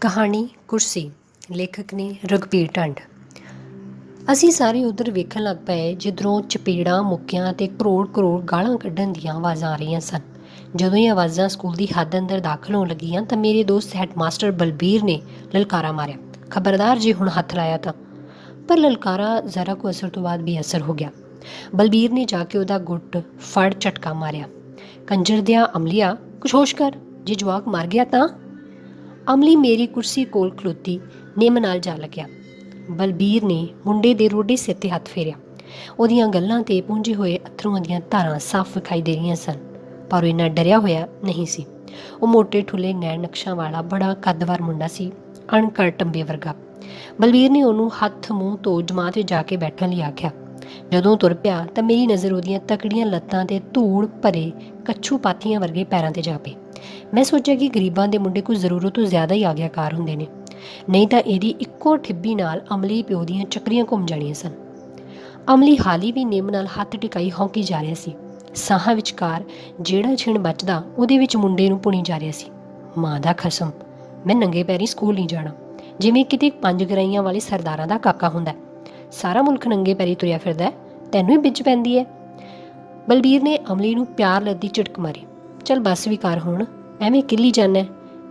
ਕਹਾਣੀ ਕੁਰਸੀ। ਲੇਖਕ ਨੇ ਰਘਬੀਰ ਢੰਡ। ਅਸੀਂ ਸਾਰੇ ਉੱਧਰ ਵੇਖਣ ਲੱਗ ਪਏ ਜਿੱਧਰੋਂ ਚਪੇੜਾਂ ਮੁੱਕਿਆਂ ਅਤੇ ਕਰੋੜ ਕਰੋੜ ਗਾਲਾਂ ਕੱਢਣ ਦੀਆਂ ਆਵਾਜ਼ਾਂ ਆ ਰਹੀਆਂ ਸਨ। ਜਦੋਂ ਇਹ ਆਵਾਜ਼ਾਂ ਸਕੂਲ ਦੀ ਹੱਦ ਅੰਦਰ ਦਾਖਲ ਹੋਣ ਲੱਗੀਆਂ ਤਾਂ ਮੇਰੇ ਦੋਸਤ ਹੈਡਮਾਸਟਰ ਬਲਬੀਰ ਨੇ ਲਲਕਾਰਾ ਮਾਰਿਆ, ਖਬਰਦਾਰ ਜੇ ਹੁਣ ਹੱਥ ਲਾਇਆ ਤਾਂ। ਪਰ ਲਲਕਾਰਾ ਜ਼ਰਾ ਕੁ ਅਸਰ ਤੋਂ ਬਾਅਦ ਬੇਅਸਰ ਹੋ ਗਿਆ। ਬਲਬੀਰ ਨੇ ਜਾ ਕੇ ਉਹਦਾ ਗੁੱਟ ਫੜ ਝਟਕਾ ਮਾਰਿਆ। ਕੰਜਰ ਦਿਆ ਅਮਲੀਆ, ਕੁਛ ਹੋਸ਼ ਕਰ, ਜੇ ਜਵਾਕ ਮਰ ਗਿਆ ਤਾਂ। ਅਮਲੀ ਮੇਰੀ ਕੁਰਸੀ ਕੋਲ ਖਲੋਤੀ ਨਿੰਮ ਨਾਲ ਜਾ ਲੱਗਿਆ। ਬਲਬੀਰ ਨੇ ਮੁੰਡੇ ਦੇ ਰੋਡੇ ਸਿਰ 'ਤੇ ਹੱਥ ਫੇਰਿਆ। ਉਹਦੀਆਂ ਗੱਲਾਂ 'ਤੇ ਪੂੰਝੇ ਹੋਏ ਅੱਥਰੂਆਂ ਦੀਆਂ ਧਾਰਾਂ ਸਾਫ਼ ਵਿਖਾਈ ਦੇ ਰਹੀਆਂ ਸਨ, ਪਰ ਉਹ ਇੰਨਾ ਡਰਿਆ ਹੋਇਆ ਨਹੀਂ ਸੀ। ਉਹ ਮੋਟੇ ਠੁੱਲੇ ਨੈਣ ਨਕਸ਼ਾਂ ਵਾਲਾ ਬੜਾ ਕੱਦਵਾਰ ਮੁੰਡਾ ਸੀ, ਅਣਕੜ ਟੰਬੇ ਵਰਗਾ। ਬਲਬੀਰ ਨੇ ਉਹਨੂੰ ਹੱਥ ਮੂੰਹ ਤੋਂ ਜਮਾਤ ਵਿੱਚ ਜਾ ਕੇ ਬੈਠਣ ਲਈ ਆਖਿਆ। ਜਦੋਂ ਤੁਰ ਪਿਆ ਤਾਂ ਮੇਰੀ ਨਜ਼ਰ ਉਹਦੀਆਂ ਤਕੜੀਆਂ ਲੱਤਾਂ 'ਤੇ ਧੂੜ ਭਰੇ ਕੱਛੂ ਪਾਥੀਆਂ ਵਰਗੇ ਪੈਰਾਂ 'ਤੇ ਜਾ ਪਈ। ਮੈਂ ਸੋਚਿਆ ਕਿ ਗਰੀਬਾਂ ਦੇ ਮੁੰਡੇ ਕੁਝ ਜ਼ਰੂਰਤ ਤੋਂ ਜ਼ਿਆਦਾ ਹੀ ਆਗਿਆਕਾਰ ਹੁੰਦੇ ਨੇ, ਨਹੀਂ ਤਾਂ ਇਹਦੀ ਇੱਕੋ ਠਿੱਬੀ ਨਾਲ ਅਮਲੀ ਪਿਓ ਦੀਆਂ ਚੱਕਰੀਆਂ ਘੁੰਮ ਜਾਣੀਆਂ ਸਨ। ਅਮਲੀ ਹਾਲੀ ਵੀ ਨਿੰਮ ਨਾਲ ਹੱਥ ਟਿਕਾਈ ਹੌਂਕੀ ਜਾ ਰਿਹਾ ਸੀ। ਸਾਹਾਂ ਵਿਚਕਾਰ ਜਿਹੜਾ ਛਿਣ ਬਚਦਾ ਉਹਦੇ ਵਿੱਚ ਮੁੰਡੇ ਨੂੰ ਪੁਣੀ ਜਾ ਰਿਹਾ ਸੀ। ਮਾਂ ਦਾ ਖਸਮ, ਮੈਂ ਨੰਗੇ ਪੈਰੀ ਸਕੂਲ ਨਹੀਂ ਜਾਣਾ, ਜਿਵੇਂ ਕਿਤੇ 5 ਗਰਾਈਆਂ ਵਾਲੇ ਸਰਦਾਰਾਂ ਦਾ ਕਾਕਾ ਹੁੰਦਾ। ਸਾਰਾ ਮੁਲਕ ਨੰਗੇ ਪੈਰੀ ਤੁਰਿਆ ਫਿਰਦਾ, ਤੈਨੂੰ ਹੀ ਵਿੱਚ ਪੈਂਦੀ ਹੈ। ਬਲਬੀਰ ਨੇ ਅਮਲੀ ਨੂੰ ਪਿਆਰ ਲੱਦੀ ਝਿੜਕ ਮਾਰੀ। ਚੱਲ ਬੱਸ ਵੀ ਕਰ ਹੁਣ, ਐਵੇਂ ਕਿੱਲੀ ਜਾਂਦਾ।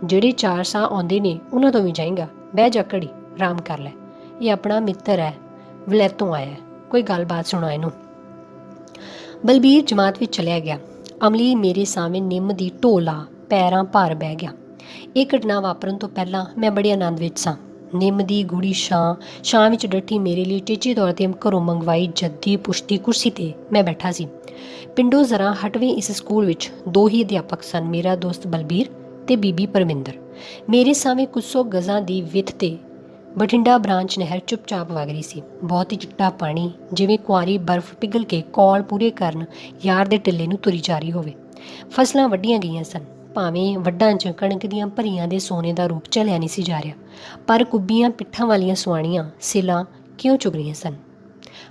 ਜਿਹੜੇ 4 ਸਾਹ ਆਉਂਦੇ ਨੇ ਉਹਨਾਂ ਤੋਂ ਵੀ ਜਾਏਗਾ। ਬਹਿ ਜਾ ਘੜੀ, ਆਰਾਮ ਕਰ ਲੈ। ਇਹ ਆਪਣਾ ਮਿੱਤਰ ਹੈ, ਵਲੈਤੋਂ ਆਇਆ, ਕੋਈ ਗੱਲਬਾਤ ਸੁਣਾ ਇਹਨੂੰ। ਬਲਬੀਰ ਜਮਾਤ ਵਿੱਚ ਚਲਿਆ ਗਿਆ। ਅਮਲੀ ਮੇਰੇ ਸਾਹਮਣੇ ਨਿੰਮ ਦੀ ਢੋਲਾ ਪੈਰਾਂ ਭਾਰ ਬਹਿ ਗਿਆ। ਇਹ ਘਟਨਾ ਵਾਪਰਨ ਤੋਂ ਪਹਿਲਾਂ ਮੈਂ ਬੜੇ ਆਨੰਦ ਵਿੱਚ ਸਾਂ। ਨਿੰਮ ਦੀ ਗੂੜੀ ਛਾਂ ਵਿੱਚ ਡੱਠੀ ਮੇਰੇ ਲਈ ਟੀਚੇ ਤੌਰ 'ਤੇ ਘਰੋਂ ਮੰਗਵਾਈ ਜੱਦੀ ਪੁਸ਼ਤੀ ਕੁਰਸੀ 'ਤੇ ਮੈਂ ਬੈਠਾ ਸੀ। ਪਿੰਡੋਂ ਜ਼ਰਾ ਹਟਵੇਂ ਇਸ ਸਕੂਲ ਵਿੱਚ 2 ਹੀ ਅਧਿਆਪਕ ਸਨ, ਮੇਰਾ ਦੋਸਤ ਬਲਬੀਰ ਤੇ ਬੀਬੀ ਪਰਮਿੰਦਰ। ਮੇਰੇ ਸਾਹਮਣੇ ਕੁਝ ਸੌ ਗਜ਼ਾਂ ਦੀ ਵਿੱਥ 'ਤੇ ਬਠਿੰਡਾ ਬ੍ਰਾਂਚ ਨਹਿਰ ਚੁੱਪਚਾਪ ਵਗ ਰਹੀ ਸੀ। ਬਹੁਤ ਹੀ ਚਿੱਟਾ ਪਾਣੀ, ਜਿਵੇਂ ਕੁਆਰੀ ਬਰਫ਼ ਪਿਘਲ ਕੇ ਕੌਲ ਪੂਰੇ ਕਰਨ ਯਾਰ ਦੇ ਟਿੱਲੇ ਨੂੰ ਤੁਰੀ ਜਾ ਰਹੀ ਹੋਵੇ। ਫਸਲਾਂ ਵੱਢੀਆਂ ਗਈਆਂ ਸਨ, ਭਾਵੇਂ ਵੱਢਾਂ 'ਚ ਕਣਕ ਦੀਆਂ ਭਰੀਆਂ ਦੇ ਸੋਨੇ ਦਾ ਰੂਪ ਝਲਿਆ ਨਹੀਂ ਸੀ ਜਾ ਰਿਹਾ, ਪਰ ਕੁੱਬੀਆਂ ਪਿੱਠਾਂ ਵਾਲੀਆਂ ਸੁਆਣੀਆਂ ਸਿਲਾਂ ਕਿਉਂ ਚੁਗ ਰਹੀਆਂ ਸਨ।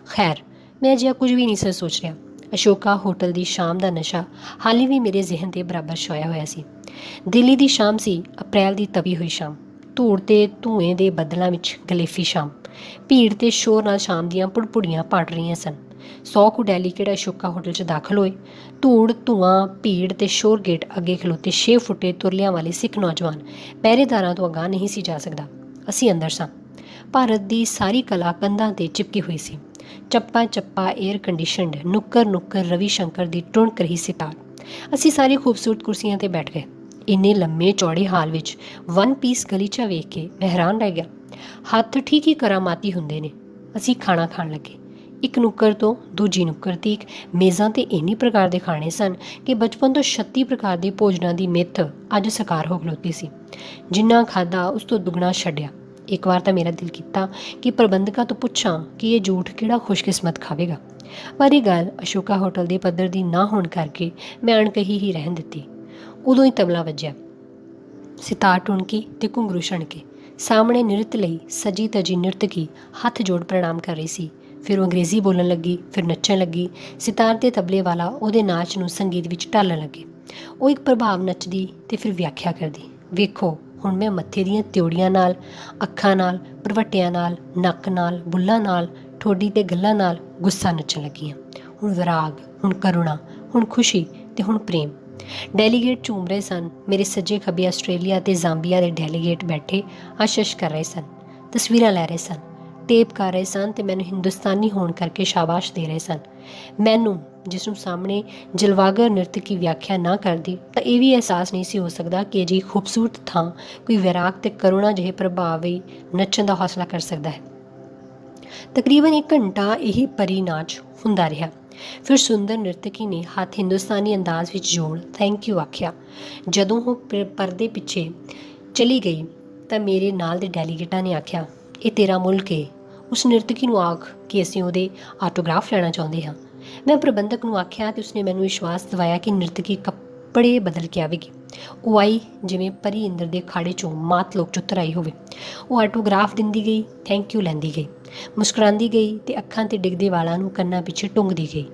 ਖੈਰ, ਮੈਂ ਅਜਿਹਾ ਕੁਝ ਵੀ ਨਹੀਂ ਸੀ ਸੋਚ ਰਿਹਾ। ਅਸ਼ੋਕਾ ਹੋਟਲ ਦੀ ਸ਼ਾਮ ਦਾ ਨਸ਼ਾ ਹਾਲੇ ਵੀ ਮੇਰੇ ਜ਼ਿਹਨ ਦੇ ਬਰਾਬਰ ਛਾਇਆ ਹੋਇਆ ਸੀ। ਦਿੱਲੀ ਦੀ ਸ਼ਾਮ ਸੀ, ਅਪ੍ਰੈਲ ਦੀ ਤਪੀ ਹੋਈ ਸ਼ਾਮ, ਧੂੜ ਤੇ ਧੂਏ ਦੇ ਬੱਦਲਾਂ ਵਿੱਚ ਗਲੇਫੀ ਸ਼ਾਮ। ਭੀੜ ਤੇ ਸ਼ੋਰ ਨਾਲ ਸ਼ਾਮ ਦੀਆਂ ਪੁੜਪੁੜੀਆਂ ਪੜ ਰਹੀਆਂ ਸਨ। 100 ਕੁ ਡੈਲੀਕੇਟ ਅਸ਼ੋਕਾ ਹੋਟਲ 'ਚ ਦਾਖਲ ਹੋਏ। ਧੂੜ, ਧੂੰਆਂ, ਭੀੜ ਤੇ ਸ਼ੋਰ ਗੇਟ ਅੱਗੇ ਖਲੋਤੇ 6 ਫੁੱਟੇ ਤੁਰਲਿਆਂ ਵਾਲੇ ਸਿੱਖ ਨੌਜਵਾਨ ਪਹਿਰੇਦਾਰਾਂ ਤੋਂ ਅਗਾਂਹ ਨਹੀਂ ਸੀ ਜਾ ਸਕਦਾ। ਅਸੀਂ ਅੰਦਰ ਸਾਂ। ਭਾਰਤ ਦੀ ਸਾਰੀ ਕਲਾ ਕੰਧਾਂ 'ਤੇ ਚਿਪਕੀ ਹੋਈ ਸੀ। ਚੱਪਾ ਚੱਪਾ ਏਅਰ ਕੰਡੀਸ਼ਨਡ, ਨੁੱਕਰ ਨੁੱਕਰ ਰਵੀ ਸ਼ੰਕਰ ਦੀ ਟੁਣਕ ਰਹੀ ਸਿਤਾਰ। ਅਸੀਂ ਸਾਰੇ ਖੂਬਸੂਰਤ ਕੁਰਸੀਆਂ 'ਤੇ ਬੈਠ ਗਏ। ਇੰਨੇ ਲੰਮੇ ਚੌੜੇ ਹਾਲ ਵਿੱਚ 1 ਪੀਸ ਗਲੀਚਾ ਵੇਖ ਕੇ ਮੈਂ ਹੈਰਾਨ ਰਹਿ ਗਿਆ। ਹੱਥ ਠੀਕ ਹੀ ਕਰਾਮਾਤੀ ਹੁੰਦੇ ਨੇ। ਅਸੀਂ ਖਾਣਾ ਖਾਣ ਲੱਗੇ। ਇੱਕ ਨੁੱਕਰ ਤੋਂ ਦੂਜੀ ਨੁੱਕਰ ਤੀਕ ਮੇਜ਼ਾਂ 'ਤੇ ਇੰਨੀ ਪ੍ਰਕਾਰ ਦੇ ਖਾਣੇ ਸਨ ਕਿ ਬਚਪਨ ਤੋਂ 36 ਪ੍ਰਕਾਰ ਦੇ ਭੋਜਨਾਂ ਦੀ ਮਿੱਥ ਅੱਜ ਸਾਕਾਰ ਹੋ ਖਲੋਤੀ ਸੀ। ਜਿੰਨਾ ਖਾਧਾ ਉਸ ਤੋਂ ਦੁੱਗਣਾ ਛੱਡਿਆ। ਇੱਕ ਵਾਰ ਤਾਂ ਮੇਰਾ ਦਿਲ ਕੀਤਾ ਕਿ ਪ੍ਰਬੰਧਕਾਂ ਤੋਂ ਪੁੱਛਾਂ ਕਿ ਇਹ ਝੂਠ ਕਿਹੜਾ ਖੁਸ਼ਕਿਸਮਤ ਖਾਵੇਗਾ, ਪਰ ਇਹ ਗੱਲ ਅਸ਼ੋਕਾ ਹੋਟਲ ਦੇ ਪੱਧਰ ਦੀ ਨਾ ਹੋਣ ਕਰਕੇ ਮੈਂ ਅਣਕਹੀ ਹੀ ਰਹਿਣ ਦਿੱਤੀ। ਉਦੋਂ ਹੀ ਤਬਲਾ ਵੱਜਿਆ। ਸਿਤਾਰ ਟੁਣਕੀ ਤੇ ਘੁੰਗਰੂ ਛਣਕੇ। ਸਾਹਮਣੇ ਨ੍ਰਿਤ ਲਈ ਸਜੀ ਤਜੀ ਨ੍ਰਿਤਕੀ ਹੱਥ ਜੋੜ ਪ੍ਰਣਾਮ ਕਰ ਰਹੀ ਸੀ। ਫਿਰ ਉਹ ਅੰਗਰੇਜ਼ੀ ਬੋਲਣ ਲੱਗੀ, ਫਿਰ ਨੱਚਣ ਲੱਗੀ। ਸਿਤਾਰ ਤੇ ਤਬਲੇ ਵਾਲਾ ਉਹਦੇ ਨਾਚ ਨੂੰ ਸੰਗੀਤ ਵਿੱਚ ਢਾਲਣ ਲੱਗੇ। ਉਹ ਇੱਕ ਪ੍ਰਭਾਵ ਨੱਚਦੀ ਤੇ ਫਿਰ ਵਿਆਖਿਆ ਕਰਦੀ। ਵੇਖੋ, ਹੁਣ ਮੈਂ ਮੱਥੇ ਦੀਆਂ ਤਿਉੜੀਆਂ ਨਾਲ, ਅੱਖਾਂ ਨਾਲ, ਭਰਵੱਟਿਆਂ ਨਾਲ, ਨੱਕ ਨਾਲ, ਬੁੱਲਾਂ ਨਾਲ, ਠੋਡੀ ਤੇ ਗੱਲਾਂ ਨਾਲ ਗੁੱਸਾ ਨੱਚਣ ਲੱਗੀ ਹਾਂ। ਹੁਣ ਵਿਰਾਗ, ਹੁਣ ਕਰੁਣਾ, ਹੁਣ ਖੁਸ਼ੀ ਤੇ ਹੁਣ ਪ੍ਰੇਮ। ਡੈਲੀਗੇਟ ਝੂਮ ਰਹੇ ਸਨ। ਮੇਰੇ ਸੱਜੇ ਖੱਬੇ ਆਸਟ੍ਰੇਲੀਆ ਤੇ ਜ਼ਾਂਬੀਆ ਦੇ ਡੈਲੀਗੇਟ ਬੈਠੇ ਅਸ਼ਸ਼ ਕਰ ਰਹੇ ਸਨ, ਤਸਵੀਰਾਂ ਲੈ ਰਹੇ ਸਨ, ਟੇਪ ਕਰ ਰਹੇ ਸਨ ਤੇ ਮੈਨੂੰ ਹਿੰਦੁਸਤਾਨੀ ਹੋਣ ਕਰਕੇ ਸ਼ਾਬਾਸ਼ ਦੇ ਰਹੇ ਸਨ। ਮੈਨੂੰ, ਜਿਸ ਨੂੰ ਸਾਹਮਣੇ ਜਲਵਾਗਰ ਨ੍ਰਿਤਕੀ ਵਿਆਖਿਆ ਨਾ ਕਰਦੀ, ਤਾਂ ਇਹ ਵੀ ਅਹਿਸਾਸ ਨਹੀਂ ਸੀ ਹੋ ਸਕਦਾ ਕਿ ਅਜਿਹੀ ਖੂਬਸੂਰਤ ਥਾਂ ਕੋਈ ਵਿਰਾਗ ਤੇ ਕਰੁਣਾ ਜਿਹੇ ਪ੍ਰਭਾਵ ਵੀ ਨੱਚਣ ਦਾ ਹੌਸਲਾ ਕਰ ਸਕਦਾ ਹੈ। ਤਕਰੀਬਨ 1 ਘੰਟਾ ਇਹ ਪਰੀ ਨਾਚ ਹੁੰਦਾ ਰਿਹਾ। ਫਿਰ ਸੁੰਦਰ ਨ੍ਰਿਤਕੀ ਨੇ ਹੱਥ ਹਿੰਦੁਸਤਾਨੀ ਅੰਦਾਜ਼ ਵਿੱਚ ਜੋੜ ਥੈਂਕ ਯੂ ਆਖਿਆ। ਜਦੋਂ ਉਹ ਪਰਦੇ ਪਿੱਛੇ ਚਲੀ ਗਈ ਤਾਂ ਮੇਰੇ ਨਾਲ ਦੇ ਡੈਲੀਗੇਟਾਂ ਨੇ ਆਖਿਆ, ਇਹ ਤੇਰਾ ਮੁਲਕ ਏ। ਉਸ ਨ੍ਰਿਤਕੀ ਨੂੰ ਆਖ ਕਿ ਅਸੀਂ ਉਹਦੇ ਆਟੋਗ੍ਰਾਫ ਲੈਣਾ ਚਾਹੁੰਦੇ ਹਾਂ। ਮੈਂ ਪ੍ਰਬੰਧਕ ਨੂੰ ਆਖਿਆ ਤੇ ਉਸਨੇ ਮੈਨੂੰ ਵਿਸ਼ਵਾਸ ਦਿਵਾਇਆ ਕਿ ਨ੍ਰਿਤਕੀ ਕੱਪੜੇ ਬਦਲ ਕੇ ਆਵੇਗੀ। ਉਹ ਆਈ ਜਿਵੇਂ ਪਰੀ ਇੰਦਰ ਦੇ ਖਾੜੇ 'ਚੋਂ ਮਾਤ ਲੋਕ 'ਚ ਉਤਰ ਆਈ ਹੋਵੇ। ਉਹ ਆਟੋਗ੍ਰਾਫ ਦਿੰਦੀ ਗਈ, ਥੈਂਕ ਯੂ ਲੈਂਦੀ ਗਈ, ਮੁਸਕਰਾਉਂਦੀ ਗਈ ਤੇ ਅੱਖਾਂ 'ਤੇ ਡਿੱਗਦੇ ਵਾਲਾਂ ਨੂੰ ਕੰਨਾਂ ਪਿੱਛੇ ਟੁੰਗਦੀ ਗਈ।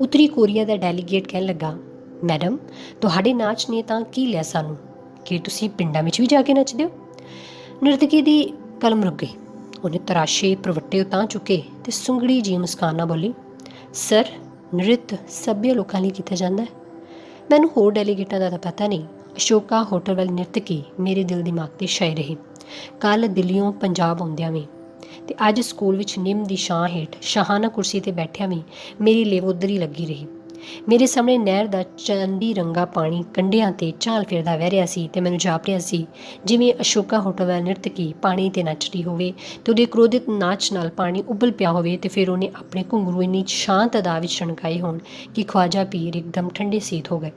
ਉੱਤਰੀ ਕੋਰੀਆ ਦਾ ਡੈਲੀਗੇਟ ਕਹਿਣ ਲੱਗਾ, ਮੈਡਮ, ਤੁਹਾਡੇ ਨਾਚ ਨੇ ਤਾਂ ਕੀ ਲਿਆ ਸਾਨੂੰ, ਕਿ ਤੁਸੀਂ ਪਿੰਡਾਂ ਵਿੱਚ ਵੀ ਜਾ ਕੇ ਨੱਚਦੇ ਹੋ। ਨ੍ਰਿਤਕੀ ਦੀ ਕਲਮ ਰੁਕ ਗਈ। ਉਹਨੇ ਤਰਾਸ਼ੇ ਪ੍ਰਵੱਟੇ ਉਤਾਂਹ ਚੁੱਕੇ ਤੇ ਸੁੰਗੜੀ ਜਿਹੀ ਮੁਸਕਾਨ ਨਾਲ ਬੋਲੀ, ਸਰ, ਨ੍ਰਿਤ ਸਭ्य ਲੋਕਾਂ ਲਈ ਕੀਤਾ ਜਾਂਦਾ ਹੈ। ਮੈਨੂੰ ਹੋਰ ਡੈਲੀਗੇਟਾਂ ਦਾ ਤਾਂ ਪਤਾ ਨਹੀਂ। ਅਸ਼ੋਕਾ ਹੋਟਲ ਵਾਲੀ ਨ੍ਰਿਤਕੀ ਮੇਰੇ ਦਿਲ ਦਿਮਾਗ 'ਤੇ ਛਾਈ ਰਹੀ। ਕੱਲ੍ਹ ਦਿੱਲੀਓਂ ਪੰਜਾਬ ਆਉਂਦਿਆਂ ਵੀ ਅਤੇ ਅੱਜ ਸਕੂਲ ਵਿੱਚ ਨਿੰਮ ਦੀ ਛਾਂ ਹੇਠ ਸ਼ਾਹਾਨਾ ਕੁਰਸੀ 'ਤੇ ਬੈਠਿਆਂ ਵੀ ਮੇਰੀ ਲਿਵ ਉੱਧਰ ਹੀ ਲੱਗੀ ਰਹੀ। ਮੇਰੇ ਸਾਹਮਣੇ ਨਹਿਰ ਦਾ ਚਾਂਦੀ ਰੰਗਾ ਪਾਣੀ ਕੰਢਿਆਂ 'ਤੇ ਝਾਲ ਫਿਰਦਾ ਵਹਿ ਰਿਹਾ ਸੀ ਅਤੇ ਮੈਨੂੰ ਜਾਪਦਾ ਸੀ ਜਿਵੇਂ ਅਸ਼ੋਕਾ ਹੋਟਲ ਵਾਲਾ ਨ੍ਰਿਤਕੀ ਪਾਣੀ 'ਤੇ ਨੱਚ ਰਹੀ ਹੋਵੇ ਅਤੇ ਉਹਦੇ ਕ੍ਰੋਧਿਤ ਨਾਚ ਨਾਲ ਪਾਣੀ ਉਬਲ ਪਿਆ ਹੋਵੇ ਅਤੇ ਫਿਰ ਉਹਨੇ ਆਪਣੇ ਘੁੰਗਰੂ ਇੰਨੀ ਸ਼ਾਂਤ ਅਦਾ ਵਿੱਚ ਛਣਕਾਏ ਹੋਣ ਕਿ ਖਵਾਜਾ ਪੀਰ ਇੱਕਦਮ ਠੰਡੇ ਸੀਤ ਹੋ ਗਏ।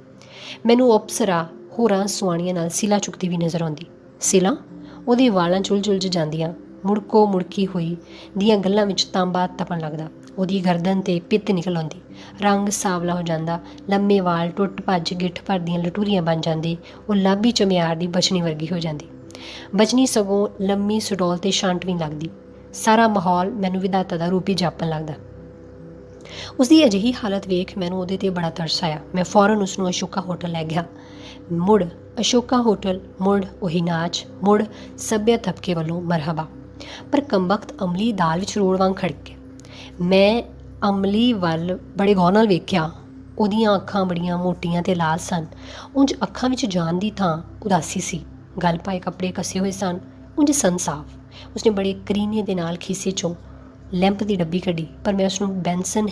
ਮੈਨੂੰ ਅਪਸਰਾ ਹੋਰਾਂ ਸੁਆਣੀਆਂ ਨਾਲ ਸਿਲਾ ਚੁੱਕਦੀ ਵੀ ਨਜ਼ਰ ਆਉਂਦੀ। ਸਿਲਾ ਉਹਦੇ ਵਾਲਾਂ 'ਚ ਉਲਝ ਜਾਂਦੀਆਂ, ਮੁੜਕੋ ਮੁੜਕੀ ਹੋਈ ਦੀਆਂ ਗੱਲਾਂ ਵਿੱਚ ਤਾਂਬਾ ਤਪਣ ਲੱਗਦਾ। ਉਹਦੀ ਗਰਦਨ 'ਤੇ ਪਿੱਤ ਨਿਕਲ ਆਉਂਦੀ, ਰੰਗ ਸਾਵਲਾ ਹੋ ਜਾਂਦਾ, ਲੰਮੇ ਵਾਲ ਟੁੱਟ ਭੱਜ ਗਿੱਠ ਭਰਦੀਆਂ ਲਟੂਰੀਆਂ ਬਣ ਜਾਂਦੇ। ਉਹ ਲਾਭੀ ਚਮਿਆਰ ਦੀ ਬਚਨੀ ਵਰਗੀ ਹੋ ਜਾਂਦੀ। ਬਚਨੀ ਸਗੋਂ ਲੰਮੀ ਸਡੋਲ 'ਤੇ ਛਾਂਟਵੀਂ ਲੱਗਦੀ। ਸਾਰਾ ਮਾਹੌਲ ਮੈਨੂੰ ਵਿਧਾਤਾ ਦਾ ਰੂਪ ਹੀ ਜਾਪਣ ਲੱਗਦਾ। ਉਸਦੀ ਅਜਿਹੀ ਹਾਲਤ ਵੇਖ ਮੈਨੂੰ ਉਹਦੇ 'ਤੇ ਬੜਾ ਤਰਸ ਆਇਆ। ਮੈਂ ਫੌਰਨ ਉਸਨੂੰ ਅਸ਼ੋਕਾ ਹੋਟਲ ਲੈ ਗਿਆ। ਮੁੜ ਅਸ਼ੋਕਾ ਹੋਟਲ, ਮੁੜ ਉਹੀ ਨਾਚ, ਮੁੜ ਸੱਭਿਅ ਤਬਕੇ ਵੱਲੋਂ ਮਰਹਬਾ। ਪਰ ਕੰਬਖਤ ਅਮਲੀ ਦਾਲ ਵਿੱਚ ਰੋੜ ਵਾਂਗ ਖੜਕ ਗਿਆ। ਮੈਂ ਅਮਲੀ ਵੱਲ ਬੜੇ ਗੌਰ ਨਾਲ ਵੇਖਿਆ। ਉਹਦੀਆਂ ਅੱਖਾਂ ਬੜੀਆਂ ਮੋਟੀਆਂ ਅਤੇ ਲਾਲ ਸਨ। ਉਂਝ ਅੱਖਾਂ ਵਿੱਚ ਜਾਨ ਦੀ ਥਾਂ ਉਦਾਸੀ ਸੀ। ਗਲ ਪਾਏ ਕੱਪੜੇ ਕੱਸੇ ਹੋਏ ਸਨ, ਉਂਝ ਸਨ ਸਾਫ਼। ਉਸਨੇ ਬੜੇ ਕਰੀਨੇ ਦੇ ਨਾਲ ਖੀਸੇ 'ਚੋਂ ਲੈਂਪ ਦੀ ਡੱਬੀ ਕੱਢੀ, ਪਰ ਮੈਂ ਉਸਨੂੰ ਬੈਂਸਨ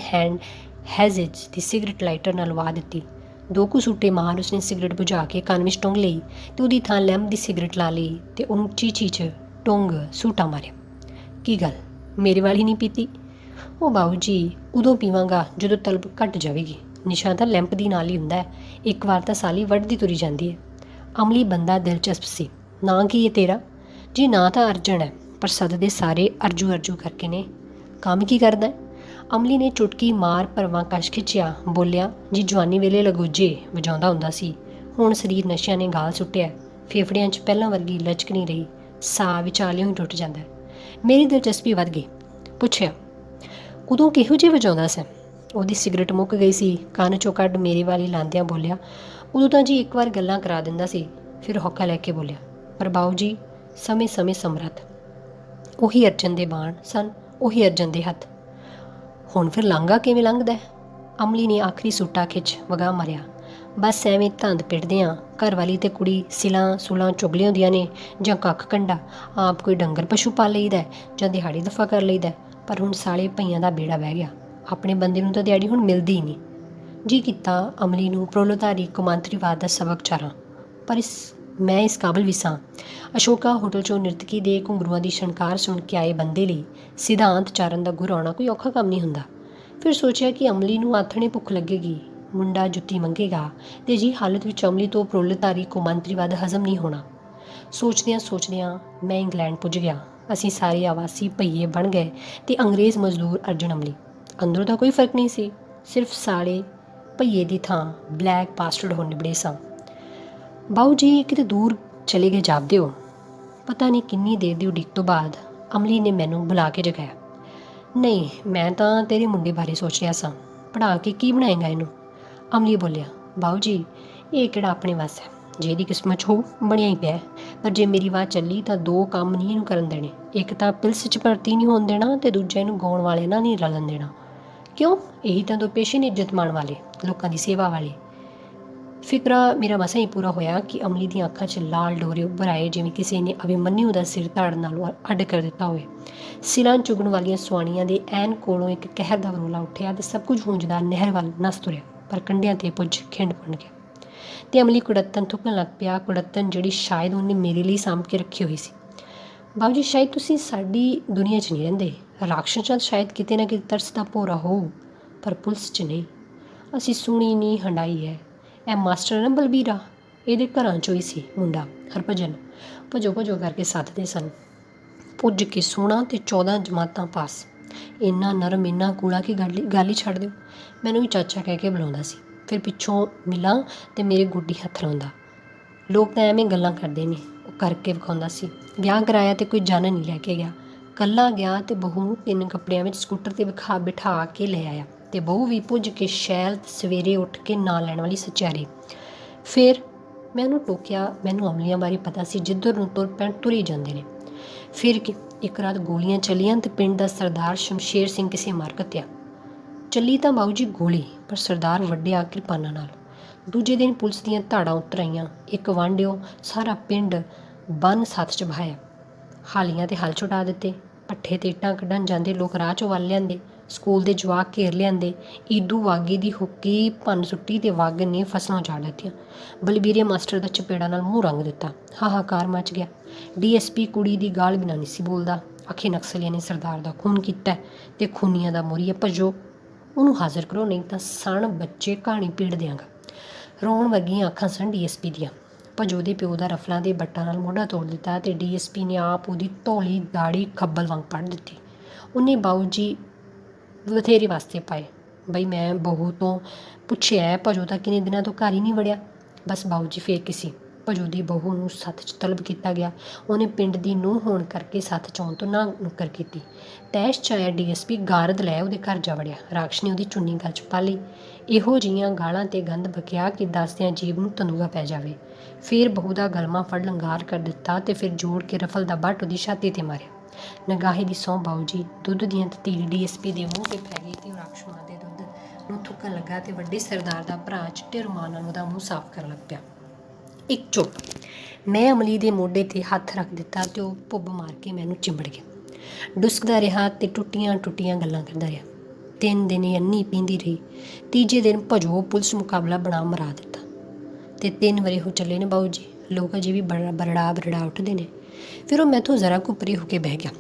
ਹੈਜ਼ੇਜ ਦੀ ਸਿਗਰਟ ਲਾਈਟਰ ਨਾਲ ਲਵਾ ਦਿੱਤੀ। 2 ਕੁ ਸੂਟੇ ਮਾਰ ਉਸਨੇ ਸਿਗਰਟ ਬੁਝਾ ਕੇ ਕੰਨ ਵਿੱਚ ਟੁੰਗ ਲਈ ਅਤੇ ਉਹਦੀ ਥਾਂ ਲੈਂਪ ਦੀ ਸਿਗਰਟ ਲਾ ਲਈ ਅਤੇ ਉਹਨੂੰ ਚੀਚੀ 'ਚ ਟੁੰਗ ਸੂਟਾ ਮਾਰਿਆ। ਕੀ ਗੱਲ, ਮੇਰੇ ਵਾਲੀ ਨਹੀਂ ਪੀਤੀ? ਉਹ ਬਾਊ ਜੀ, ਉਦੋਂ ਪੀਵਾਂਗਾ ਜਦੋਂ ਤਲਬ ਘੱਟ ਜਾਵੇਗੀ। ਨਿਸ਼ਾ ਤਾਂ ਲੈਂਪ ਦੀ ਨਾਲ ਹੀ ਹੁੰਦਾ ਹੈ। ਇੱਕ ਵਾਰ ਤਾਂ ਸਾਲੀ ਵੱਢਦੀ ਤੁਰੀ ਜਾਂਦੀ ਹੈ। ਅਮਲੀ ਬੰਦਾ ਦਿਲਚਸਪ ਸੀ। ਨਾਂ ਕੀ ਹੈ ਤੇਰਾ? ਜੀ ਨਾਂ ਤਾਂ ਅਰਜਨ ਹੈ, ਪਰ ਸੱਦਦੇ ਸਾਰੇ ਅਰਜੂ ਅਰਜੂ ਕਰਕੇ ਨੇ। ਕੰਮ ਕੀ ਕਰਦਾ ਹੈ? ਅਮਲੀ ਨੇ ਚੁਟਕੀ ਮਾਰ ਭਰਵਾਂ ਕਸ਼ ਖਿੱਚਿਆ, ਬੋਲਿਆ, ਜੀ ਜਵਾਨੀ ਵੇਲੇ ਲਗੋਜੇ ਵਜਾਉਂਦਾ ਹੁੰਦਾ ਸੀ। ਹੁਣ ਸਰੀਰ ਨਸ਼ਿਆਂ ਨੇ ਗਾਲ ਸੁੱਟਿਆ। ਫੇਫੜਿਆਂ 'ਚ ਪਹਿਲਾਂ ਵਰਗੀ ਲਚਕ ਨਹੀਂ ਰਹੀ। ਸਾਹ ਵਿਚਾਲਿਓਂ ਹੀ ਟੁੱਟ ਜਾਂਦਾ। ਮੇਰੀ ਦਿਲਚਸਪੀ ਵੱਧ ਗਈ। ਪੁੱਛਿਆ, ਉਦੋਂ ਕਿਹੋ ਜਿਹੀ ਵਜਾਉਂਦਾ ਸੀ? ਉਹਦੀ ਸਿਗਰਟ ਮੁੱਕ ਗਈ ਸੀ। ਕੰਨ 'ਚੋਂ ਕੱਢ ਮੇਰੇ ਵਾਲੀ ਲਾਂਦਿਆਂ ਬੋਲਿਆ, ਉਦੋਂ ਤਾਂ ਜੀ ਇੱਕ ਵਾਰ ਗੱਲਾਂ ਕਰਾ ਦਿੰਦਾ ਸੀ। ਫਿਰ ਹੌਕਾ ਲੈ ਕੇ ਬੋਲਿਆ, ਪਰ ਬਾਊ ਜੀ, ਸਮੇਂ ਸਮੇਂ ਸਮਰੱਥ। ਉਹੀ ਅਰਜਨ ਦੇ ਬਾਣ ਸਨ, ਉਹੀ ਅਰਜਨ ਦੇ ਹੱਥ। ਹੁਣ ਫਿਰ ਲਾਂਘਾ ਕਿਵੇਂ ਲੰਘਦਾ? ਅਮਲੀ ਨੇ ਆਖਰੀ ਸੂਟਾ ਖਿੱਚ ਵਗਾਹ ਮਾਰਿਆ। ਬਸ ਐਵੇਂ ਧੰਦ ਪਿੱਟਦਿਆਂ ਘਰ ਵਾਲੀ ਤੇ ਕੁੜੀ ਸਿਲਾਂ ਸੁਲਾਂ ਚੁਗ ਲਿਆਉਂਦੀਆਂ ਨੇ, ਜਾਂ ਕੱਖ ਕੰਡਾ ਆਪ ਕੋਈ ਡੰਗਰ ਪਸ਼ੂ ਪਾਲ ਲਈਦਾ, ਜਾਂ ਦਿਹਾੜੀ ਦਫਾ ਕਰ ਲਈਦਾ। ਪਰ ਹੁਣ ਸਾਲੇ ਭਈਆਂ ਦਾ ਬੇੜਾ ਬਹਿ ਗਿਆ। ਆਪਣੇ ਬੰਦੇ ਨੂੰ ਤਾਂ ਦਿਹਾੜੀ ਹੁਣ ਮਿਲਦੀ ਹੀ ਨਹੀਂ। ਜੀ ਕੀਤਾ ਅਮਲੀ ਨੂੰ ਪ੍ਰੋਲੋਤਾਰੀ ਕੌਮਾਂਤਰੀਵਾਦ ਦਾ ਸਬਕ ਚਾਰਾਂ, ਪਰ ਮੈਂ ਇਸ ਕਾਬਲ ਵੀ ਸਾਂ। ਅਸ਼ੋਕਾ ਹੋਟਲ 'ਚੋਂ ਨ੍ਰਿਤਕੀ ਦੇ ਘੁੰਗਰੂਆਂ ਦੀ ਛਣਕਾਰ ਸੁਣ ਕੇ ਆਏ ਬੰਦੇ ਲਈ ਸਿਧਾਂਤ ਚਾਰਨ ਦਾ ਗੁਰ ਆਉਣਾ ਕੋਈ ਔਖਾ ਕੰਮ ਨਹੀਂ ਹੁੰਦਾ। ਫਿਰ ਸੋਚਿਆ ਕਿ ਅਮਲੀ ਨੂੰ ਆਥਣੇ ਭੁੱਖ ਲੱਗੇਗੀ, ਮੁੰਡਾ ਜੁੱਤੀ ਮੰਗੇਗਾ ਅਤੇ ਜੀ ਹਾਲਤ ਵਿੱਚ ਅਮਲੀ ਤੋਂ ਪ੍ਰੋਲੋਤਾਰੀ ਕੌਮਾਂਤਰੀਵਾਦ ਹਜ਼ਮ ਨਹੀਂ ਹੋਣਾ। ਸੋਚਦਿਆਂ ਮੈਂ ਇੰਗਲੈਂਡ ਪੁੱਜ ਗਿਆ। ਅਸੀਂ ਸਾਰੇ ਆਵਾਸੀ ਭਈਏ ਬਣ ਗਏ ਅਤੇ ਅੰਗਰੇਜ਼ ਮਜ਼ਦੂਰ ਅਰਜਨ ਅਮਲੀ। ਅੰਦਰੋਂ ਤਾਂ ਕੋਈ ਫਰਕ ਨਹੀਂ ਸੀ, ਸਿਰਫ ਸਾਲੇ ਭਈਏ ਦੀ ਥਾਂ ਬਲੈਕ ਬਾਸਟਰਡ ਹੋ ਨਿਬੜੇ ਸਾਂ। ਬਾਊ ਜੀ ਕਿਤੇ ਦੂਰ ਚਲੇ ਗਏ ਜਾਪਦੇ ਹੋ। ਪਤਾ ਨਹੀਂ ਕਿੰਨੀ ਦੇਰ ਦੀ ਉਡੀਕ ਤੋਂ ਬਾਅਦ ਅਮਲੀ ਨੇ ਮੈਨੂੰ ਬੁਲਾ ਕੇ ਜਗਾਇਆ। ਨਹੀਂ, ਮੈਂ ਤਾਂ ਤੇਰੇ ਮੁੰਡੇ ਬਾਰੇ ਸੋਚ ਰਿਹਾ ਸਾਂ। ਪੜ੍ਹਾ ਕੇ ਕੀ ਬਣਾਏਗਾ ਇਹਨੂੰ? ਅਮਲੀ ਬੋਲਿਆ, ਬਾਊ ਜੀ, ਇਹ ਕਿਹੜਾ ਆਪਣੇ ਵੱਸ ਹੈ। ਜੇ ਇਹਦੀ ਕਿਸਮਤ 'ਚ ਹੋ ਬਣਿਆ ਹੀ ਪਿਆ, ਪਰ ਜੇ ਮੇਰੀ ਵਾਹ ਚੱਲੀ ਤਾਂ 2 ਕੰਮ ਨਹੀਂ ਇਹਨੂੰ ਕਰਨ ਦੇਣੇ। ਇੱਕ ਤਾਂ ਪੁਲਿਸ 'ਚ ਭਰਤੀ ਨਹੀਂ ਹੋਣ ਦੇਣਾ ਅਤੇ ਦੂਜਾ ਇਹਨੂੰ ਗਾਉਣ ਵਾਲਿਆਂ ਨਾਲ ਨਹੀਂ ਰਲਣ ਦੇਣਾ। ਕਿਉਂ? ਇਹੀ ਤਾਂ 2 ਪੇਸ਼ੇ ਨੇ ਇੱਜ਼ਤ ਮਾਣ ਵਾਲੇ, ਲੋਕਾਂ ਦੀ ਸੇਵਾ ਵਾਲੇ। ਫਿਕਰਾ ਮੇਰਾ ਮਸਾਂ ਹੀ ਪੂਰਾ ਹੋਇਆ ਕਿ ਅਮਲੀ ਦੀਆਂ ਅੱਖਾਂ 'ਚ ਲਾਲ ਡੋਰੇ ਉੱਭਰ ਆਏ, ਜਿਵੇਂ ਕਿਸੇ ਨੇ ਅਭਿਮਨਿਊ ਦਾ ਸਿਰ ਧੜ ਨਾਲੋਂ ਅੱਡ ਕਰ ਦਿੱਤਾ ਹੋਵੇ। ਸਿਰਾਂ ਚੁਗਣ ਵਾਲੀਆਂ ਸੁਆਣੀਆਂ ਦੇ ਐਨ ਕੋਲੋਂ ਇੱਕ ਕਹਿਰ ਦਾ ਵਰੋਲਾ ਉੱਠਿਆ ਅਤੇ ਸਭ ਕੁਝ ਗੂੰਜਦਾ ਨਹਿਰ ਵੱਲ ਨੱਸ ਤੁਰਿਆ, ਪਰ ਕੰਢਿਆਂ 'ਤੇ ਪੁੱਜ ਖਿੰਡ ਬਣ ਗਿਆ ਅਤੇ ਅਮਲੀ ਕੁੜੱਤਨ ਥੁੱਕਣ ਲੱਗ ਪਿਆ। ਕੁੜੱਤਨ ਜਿਹੜੀ ਸ਼ਾਇਦ ਉਹਨੇ ਮੇਰੇ ਲਈ ਸਾਂਭ ਕੇ ਰੱਖੀ ਹੋਈ ਸੀ। ਬਾਊ ਜੀ, ਸ਼ਾਇਦ ਤੁਸੀਂ ਸਾਡੀ ਦੁਨੀਆ 'ਚ ਨਹੀਂ ਰਹਿੰਦੇ। ਰਾਕਸ਼ਸਾਂ 'ਚ ਸ਼ਾਇਦ ਕਿਤੇ ਨਾ ਕਿਤੇ ਤਰਸ ਦਾ ਭੋਰਾ ਹੋਊ, ਪਰ ਪੁਲਿਸ 'ਚ ਨਹੀਂ। ਅਸੀਂ ਸੁਣੀ ਨਹੀਂ ਹੰਡਾਈ ਹੈ। ਇਹ ਮਾਸਟਰ ਨਾ ਬਲਬੀਰਾ, ਇਹਦੇ ਘਰਾਂ 'ਚੋਂ ਹੀ ਸੀ ਮੁੰਡਾ ਹਰਭਜਨ। ਭਜੋ ਭਜੋ ਕਰਕੇ ਸੱਦਦੇ ਸਨ। ਪੁੱਜ ਕੇ ਸੋਹਣਾ ਅਤੇ 14 ਜਮਾਤਾਂ ਪਾਸ। ਇੰਨਾ ਨਰਮ, ਇੰਨਾ ਕੂੜਾ ਕਿ ਗੱਲ ਹੀ ਛੱਡ ਦਿਓ। ਮੈਨੂੰ ਵੀ ਚਾਚਾ ਕਹਿ ਕੇ ਬੁਲਾਉਂਦਾ ਸੀ। ਫਿਰ ਪਿੱਛੋਂ ਮਿਲਾਂ ਅਤੇ ਮੇਰੇ ਗੋਡੀ ਹੱਥ ਲਾਉਂਦਾ। ਲੋਕ ਤਾਂ ਐਵੇਂ ਗੱਲਾਂ ਕਰਦੇ ਨੇ, ਉਹ ਕਰਕੇ ਵਿਖਾਉਂਦਾ ਸੀ। ਵਿਆਹ ਕਰਾਇਆ ਅਤੇ ਕੋਈ ਜਨ ਨਹੀਂ ਲੈ ਕੇ ਗਿਆ। ਇਕੱਲਾ ਗਿਆ ਅਤੇ ਬਹੂ ਨੂੰ 3 ਕੱਪੜਿਆਂ ਵਿੱਚ ਸਕੂਟਰ 'ਤੇ ਬਿਠਾ ਕੇ ਲੈ ਆਇਆ ਅਤੇ ਬਹੂ ਵੀ ਪੁੱਜ ਕੇ ਸ਼ੈਲ ਸਵੇਰੇ ਉੱਠ ਕੇ ਨਾਂ ਲੈਣ ਵਾਲੀ ਸਚਿਆਰੀ। ਫਿਰ ਮੈਂ ਉਹਨੂੰ ਟੋਕਿਆ। ਮੈਨੂੰ ਅਮਲੀਆਂ ਬਾਰੇ ਪਤਾ ਸੀ, ਜਿੱਧਰ ਨੂੰ ਤੁਰ ਪੈਣ ਤੁਰ ਹੀ ਜਾਂਦੇ ਨੇ। ਫਿਰ ਕਿ ਇੱਕ ਰਾਤ ਗੋਲੀਆਂ ਚੱਲੀਆਂ ਤੇ ਪਿੰਡ ਦਾ ਸਰਦਾਰ ਸ਼ਮਸ਼ੇਰ ਸਿੰਘ ਕਿਸੇ ਮਾਰ ਘੱਤਿਆ। ਚੱਲੀ ਤਾਂ ਬਾਊ ਜੀ ਗੋਲੀ, ਪਰ ਸਰਦਾਰ ਵੱਢਿਆ ਕਿਰਪਾਨਾਂ ਨਾਲ। ਦੂਜੇ ਦਿਨ ਪੁਲਿਸ ਦੀਆਂ ਧਾੜਾਂ ਉਤਰ ਆਈਆਂ। ਇੱਕ ਵਾਂਢਿਓ ਸਾਰਾ ਪਿੰਡ ਬੰਨ੍ਹ ਸੱਥ 'ਚ ਬਹਾਇਆ। ਹਾਲੀਆਂ ਤੇ ਹਲ ਛੁਡਾ ਦਿੱਤੇ। ਪੱਠੇ ਤੇ ਇੱਟਾਂ ਕੱਢਣ ਜਾਂਦੇ ਲੋਕ ਰਾਹ 'ਚੋਂ ਵੱਲ ਲਿਆਂਦੇ। ਸਕੂਲ ਦੇ ਜਵਾਕ ਘੇਰ ਲਿਆਂਦੇ। ਈਦੂ ਵਾਗੇ ਦੀ ਹੁੱਕੀ ਭੰਨ ਸੁੱਟੀ ਤੇ ਵਾਗ ਨੇ ਫਸਲਾਂ ਉਜਾੜ ਦਿੱਤੀਆਂ। ਬਲਬੀਰੇ ਮਾਸਟਰ ਦਾ ਚਪੇੜਾਂ ਨਾਲ ਮੂੰਹ ਰੰਗ ਦਿੱਤਾ। ਹਾਹਾਕਾਰ ਮਚ ਗਿਆ। DSP ਕੁੜੀ ਦੀ ਗਾਲ ਬਿਨਾਂ ਨਹੀਂ ਸੀ ਬੋਲਦਾ। ਆਖੇ ਨਕਸਲੀਆਂ ਨੇ ਸਰਦਾਰ ਦਾ ਖੂਨ ਕੀਤਾ ਤੇ ਖੂਨੀਆਂ ਦਾ ਮੋਰੀਆ ਭੱਜੋ, ਉਹਨੂੰ ਹਾਜ਼ਰ ਕਰੋ, ਨਹੀਂ ਤਾਂ ਸਣ ਬੱਚੇ ਕਹਾਣੀ ਪੀੜ ਦਿਆਂਗਾ। ਰੋਣ ਵਰਗੀਆਂ ਅੱਖਾਂ ਸਨ DSP ਦੀਆਂ। ਭਜੋ ਦੇ ਪਿਓ ਦਾ ਰਫਲਾਂ ਦੇ ਬੱਟਾਂ ਨਾਲ ਮੋਢਾ ਤੋੜ ਦਿੱਤਾ ਤੇ DSP ਨੇ ਆਪ ਉਹਦੀ ਧੌਲੀ ਦਾੜੀ ਖੱਬਲ ਵਾਂਗ ਪੜ੍ਹ ਦਿੱਤੀ। ਉਹਨੇ ਬਾਊ ਜੀ ਬਥੇਰੇ ਵਾਸਤੇ ਪਾਏ। ਬਈ ਮੈਂ ਬਹੂ ਤੋਂ ਪੁੱਛਿਆ, ਭਜੋ ਤਾਂ ਕਿੰਨੇ ਦਿਨਾਂ ਤੋਂ ਘਰ ਹੀ ਨਹੀਂ ਵੜਿਆ। ਬਸ ਬਾਊ ਜੀ ਫੇਰ ਕਿਸੇ ਭਜੋ ਦੀ ਬਹੂ ਨੂੰ ਸੱਥ 'ਚ ਤਲਬ ਕੀਤਾ ਗਿਆ। ਉਹਨੇ ਪਿੰਡ ਦੀ ਨੂੰਹ ਹੋਣ ਕਰਕੇ ਸੱਥ 'ਚ ਆਉਣ ਤੋਂ ਨਾ ਨੁੱਕਰ ਕੀਤੀ। ਤੈਸ਼ 'ਚ ਆਇਆ DSP ਗਾਰਦ ਲੈ ਉਹਦੇ ਘਰ ਜਾ ਵੜਿਆ। ਰਾਕਸ਼ ਨੇ ਉਹਦੀ ਚੁੰਨੀ ਗਲ 'ਚ ਪਾ ਲਈ। ਇਹੋ ਜਿਹੀਆਂ ਗਾਲਾਂ ਤੇ ਗੰਦ ਬਕਿਆ ਕਿ ਦੱਸਦਿਆਂ ਜੀਭ ਨੂੰ ਤੰਦੂਆ ਪੈ ਜਾਵੇ। ਫਿਰ ਬਹੂ ਦਾ ਗਲਮਾ ਫੜ ਲੰਗਾਰ ਕਰ ਦਿੱਤਾ ਤੇ ਫਿਰ ਜੋੜ ਕੇ ਰਫਲ ਦਾ ਬੱਟ ਉਹਦੀ ਛਾਤੀ 'ਤੇ ਮਾਰਿਆ। ਨਗਾਹੇ ਦੀ ਸਹੁੰ ਬਾਊ ਜੀ। ਦੁੱਧ ਦੀਆਂ ਤਤੀਲ DSP ਦੇ ਮੂੰਹ 'ਤੇ ਪੈ ਗਈ ਤੇ ਉਹ ਰਾਕਸ਼ ਮਾਂ ਦੇ ਦੁੱਧ ਨੂੰ ਥੁੱਕਣ ਲੱਗਾ ਤੇ ਵੱਡੇ ਸਰਦਾਰ ਦਾ ਭਰਾ ਚਿੱਟੇ ਰੁਮਾਲ ਨਾਲ ਉਹਦਾ ਮੂੰਹ ਸਾਫ਼ ਕਰਨ ਲੱਗ ਪਿਆ। ਇੱਕ ਚੁੱਪ। ਮੈਂ ਅਮਲੀ ਦੇ ਮੋਢੇ 'ਤੇ ਹੱਥ ਰੱਖ ਦਿੱਤਾ ਤੇ ਉਹ ਭੁੱਬ ਮਾਰ ਕੇ ਮੈਨੂੰ ਚਿੰਬੜ ਗਿਆ। ਡੁਸਕਦਾ ਰਿਹਾ ਤੇ ਟੁੱਟੀਆਂ ਗੱਲਾਂ ਕਰਦਾ ਰਿਹਾ। 3 ਦਿਨ ਅੰਨੀ ਪੀਂਦੀ ਰਹੀ। ਤੀਜੇ ਦਿਨ ਭਜੋ ਪੁਲਿਸ ਮੁਕਾਬਲਾ ਬਣਾ ਮਰਾ ਦਿੱਤਾ ਤੇ 3 ਵਰੇ ਹੋ ਚੱਲੇ ਨੇ ਬਾਊ ਜੀ। ਲੋਕ ਅਜੇ ਵੀ ਬਰੜਾ ਉੱਠਦੇ ਨੇ। ਫਿਰ ਉਹ ਮੈਥੋਂ ਜ਼ਰਾ ਕੁ ਪਰੇ ਹੋ ਕੇ ਬਹਿ ਗਿਆ।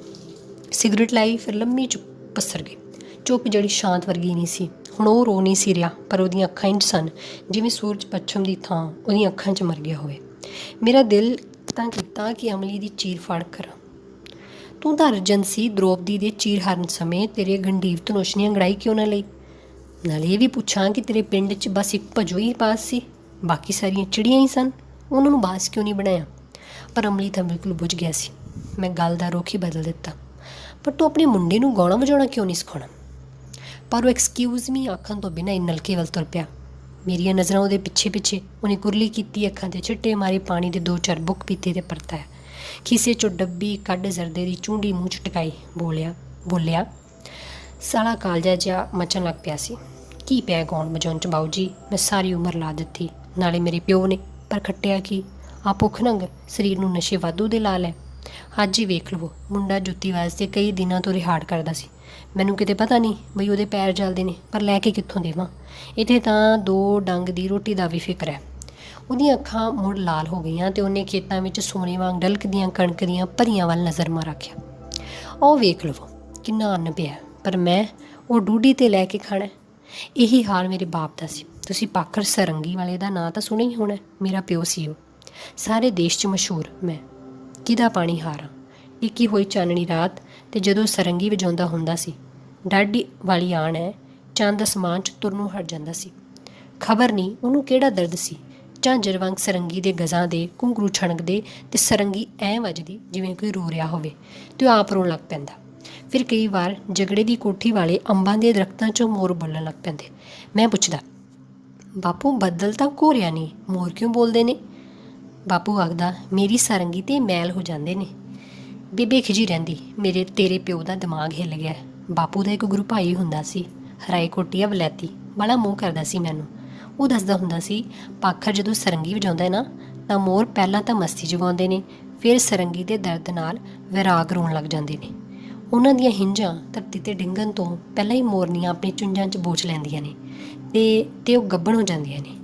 ਸਿਗਰਟ ਲਾਈ, ਫਿਰ ਲੰਮੀ ਚੁੱਪ ਪਸਰ ਗਈ। ਚੁੱਪ ਜਿਹੜੀ ਸ਼ਾਂਤ ਵਰਗੀ ਨਹੀਂ ਸੀ। ਹੁਣ ਉਹ ਰੋ ਨਹੀਂ ਸੀ ਰਿਹਾ, ਪਰ ਉਹਦੀਆਂ ਅੱਖਾਂ ਇੰਝ ਸਨ ਜਿਵੇਂ ਸੂਰਜ ਪੱਛਮ ਦੀ ਥਾਂ ਉਹਦੀਆਂ ਅੱਖਾਂ 'ਚ ਮਰ ਗਿਆ ਹੋਵੇ। ਮੇਰਾ ਦਿਲ ਤਾਂ ਕੀਤਾ ਕਿ ਅਮਲੀ ਦੀ ਚੀਰ ਫਾੜ ਕਰਾਂ। ਤੂੰ ਤਾਂ ਅਰਜਨ ਸੀ। ਦ੍ਰੋਪਦੀ ਦੇ ਚੀਰ ਹਰਨ ਸਮੇਂ ਤੇਰੇ ਗੰਢੀਵ ਧਨੋਸ਼ਨੀਆਂ ਗੜਾਈ ਕਿਉਂ ਨਾ ਲਈ? ਨਾਲੇ ਇਹ ਵੀ ਪੁੱਛਾਂ ਕਿ ਤੇਰੇ ਪਿੰਡ 'ਚ ਬਸ ਇੱਕ ਭਜੋ ਹੀ ਬਾਸ ਸੀ, ਬਾਕੀ ਸਾਰੀਆਂ ਚਿੜੀਆਂ ਹੀ ਸਨ। ਉਹਨਾਂ ਨੂੰ ਬਾਸ ਕਿਉਂ ਨਹੀਂ ਬਣਾਇਆ? ਪਰ ਅਮਲੀ ਤਾਂ ਬਿਲਕੁਲ ਬੁੱਝ ਗਿਆ ਸੀ। ਮੈਂ ਗੱਲ ਦਾ ਰੁੱਖ ਹੀ ਬਦਲ ਦਿੱਤਾ। ਪਰ ਤੂੰ ਆਪਣੇ ਮੁੰਡੇ ਨੂੰ ਗਾਉਣਾ ਵਜਾਉਣਾ ਕਿਉਂ ਨਹੀਂ ਸਿਖਾਉਣਾ? ਪਰ ਉਹ ਐਕਸਕਿਊਜ਼ ਮੀ ਆਖਣ ਤੋਂ ਬਿਨਾਂ ਨਲਕੇ ਵੱਲ ਤੁਰ ਪਿਆ। ਮੇਰੀਆਂ ਨਜ਼ਰਾਂ ਉਹਦੇ ਪਿੱਛੇ ਉਹਨੇ ਕੁਰਲੀ ਕੀਤੀ ਅੱਖਾਂ 'ਤੇ ਛਿੱਟੇ ਮਾਰੇ, ਪਾਣੀ ਦੇ 2-4 ਬੁੱਕ ਪੀਤੇ ਤੇ ਪਰਤਾਇਆ। ਖੀਸੇ 'ਚੋਂ ਡੱਬੀ ਕੱਢ ਜ਼ਰਦੇ ਦੀ ਚੂੰਡੀ ਮੂੰਹ 'ਚ ਟਿਕਾਈ। ਬੋਲਿਆ ਸਾਲਾ ਕਾਲਜਾ ਜਿਹਾ ਮਚਣ ਲੱਗ ਪਿਆ ਸੀ। ਕੀ ਪਿਆ ਗਾਉਣ ਵਜਾਉਣ 'ਚ ਬਾਊ ਜੀ? ਮੈਂ ਸਾਰੀ ਉਮਰ ਲਾ ਦਿੱਤੀ, ਨਾਲੇ ਮੇਰੇ ਪਿਓ ਨੇ, ਪਰ ਖੱਟਿਆ ਕੀ? ਆ ਭੁੱਖ ਨੰਗ ਸਰੀਰ ਨੂੰ ਨਸ਼ੇ ਵਾਧੂ ਦੇ ਲਾ ਲੈ। ਅੱਜ ਹੀ ਵੇਖ ਲਵੋ, ਮੁੰਡਾ ਜੁੱਤੀ ਵਾਸਤੇ ਕਈ ਦਿਨਾਂ ਤੋਂ ਰਿਹਾੜ ਕਰਦਾ ਸੀ। ਮੈਨੂੰ ਕਿਤੇ ਪਤਾ ਨਹੀਂ ਬਈ ਉਹਦੇ ਪੈਰ ਜਲਦੇ ਨੇ, ਪਰ ਲੈ ਕੇ ਕਿੱਥੋਂ ਦੇਵਾਂ? ਇੱਥੇ ਤਾਂ 2 ਡੰਗ ਦੀ ਰੋਟੀ ਦਾ ਵੀ ਫਿਕਰ ਹੈ। ਉਹਦੀਆਂ ਅੱਖਾਂ ਮੁੜ ਲਾਲ ਹੋ ਗਈਆਂ ਤੇ ਉਹਨੇ ਖੇਤਾਂ ਵਿੱਚ ਸੋਨੇ ਵਾਂਗ ਡਲਕਦੀਆਂ ਕਣਕ ਦੀਆਂ ਭਰੀਆਂ ਵੱਲ ਨਜ਼ਰ ਮਾਰ ਰੱਖਿਆ। ਉਹ ਵੇਖ ਲਵੋ ਕਿੰਨਾ ਅੰਨ ਪਿਆ, ਪਰ ਮੈਂ ਉਹ ਡੂਢੀ 'ਤੇ ਲੈ ਕੇ ਖਾਣਾ। ਇਹੀ ਹਾਲ ਮੇਰੇ ਬਾਪ ਦਾ ਸੀ। ਤੁਸੀਂ ਪਾਖਰ ਸਰੰਗੀ ਵਾਲੇ ਦਾ ਨਾਂ ਤਾਂ ਸੁਣਿਆ ਹੀ ਹੋਣਾ। ਮੇਰਾ ਪਿਓ ਸੀ ਉਹ, ਸਾਰੇ ਦੇਸ਼ 'ਚ ਮਸ਼ਹੂਰ। ਮੈਂ ਕਿਹਦਾ ਪਾਣੀ ਹਾਰਾਂ। ਟਿੱਕੀ ਹੋਈ ਚਾਨਣੀ ਰਾਤ ਤੇ ਜਦੋਂ ਸਰੰਗੀ ਵਜਾਉਂਦਾ ਹੁੰਦਾ ਸੀ, ਡਾਢੀ ਵਾਲੀ ਆਣ ਹੈ, ਚੰਦ ਅਸਮਾਨ 'ਚ ਤੁਰਨੋਂ ਹਟ ਜਾਂਦਾ ਸੀ। ਖਬਰ ਨਹੀਂ ਉਹਨੂੰ ਕਿਹੜਾ ਦਰਦ ਸੀ। ਝਾਂਜਰ ਵਾਂਗ ਸਰੰਗੀ ਦੇ ਗਜ਼ਾਂ ਦੇ ਘੁੰਗਰੂ ਛਣਕਦੇ ਤੇ ਸਰੰਗੀ ਐਂ ਵੱਜਦੀ ਜਿਵੇਂ ਕੋਈ ਰੋ ਰਿਹਾ ਹੋਵੇ ਤੇ ਉਹ ਆਪ ਰੋਣ ਲੱਗ ਪੈਂਦਾ। ਫਿਰ ਕਈ ਵਾਰ ਜਗੜੇ ਦੀ ਕੋਠੀ ਵਾਲੇ ਅੰਬਾਂ ਦੇ ਦਰਖਤਾਂ 'ਚੋਂ ਮੋਰ ਬੋਲਣ ਲੱਗ ਪੈਂਦੇ। ਮੈਂ ਪੁੱਛਦਾ, ਬਾਪੂ ਬੱਦਲ ਤਾਂ ਘੋਰਿਆ ਨਹੀਂ, ਮੋਰ ਕਿਉਂ ਬੋਲਦੇ ਨੇ? ਬਾਪੂ ਆਖਦਾ, ਮੇਰੀ ਸਰੰਗੀ 'ਤੇ ਮੈਲ ਹੋ ਜਾਂਦੇ ਨੇ। ਬੇਬੇ ਖਿਜੀ ਰਹਿੰਦੀ, ਤੇਰੇ ਪਿਓ ਦਾ ਦਿਮਾਗ ਹਿੱਲ ਗਿਆ। ਬਾਪੂ ਦਾ ਇੱਕ ਗੁਰੂ ਭਾਈ ਹੁੰਦਾ ਸੀ, ਹਰਾਏ ਕੋਟੀਆ ਵਲੈਤੀ, ਬੜਾ ਮੋਹ ਕਰਦਾ ਸੀ ਮੈਨੂੰ। ਉਹ ਦੱਸਦਾ ਹੁੰਦਾ ਸੀ, ਪਾਖਰ ਜਦੋਂ ਸਰੰਗੀ ਵਜਾਉਂਦਾ ਹੈ ਨਾ, ਤਾਂ ਮੋਰ ਪਹਿਲਾਂ ਤਾਂ ਮਸਤੀ ਜਗਾਉਂਦੇ ਨੇ, ਫਿਰ ਸਰੰਗੀ ਦੇ ਦਰਦ ਨਾਲ ਵਿਰਾਗ ਰੋਣ ਲੱਗ ਜਾਂਦੇ ਨੇ। ਉਹਨਾਂ ਦੀਆਂ ਹਿੰਜਾਂ ਧਰਤੀ 'ਤੇ ਡਿੱਗਣ ਤੋਂ ਪਹਿਲਾਂ ਹੀ ਮੋਰਨੀਆਂ ਆਪਣੀ ਚੁੰਝਾਂ 'ਚ ਬੋਚ ਲੈਂਦੀਆਂ ਨੇ ਤੇ ਉਹ ਗੱਭਣ ਹੋ ਜਾਂਦੀਆਂ ਨੇ।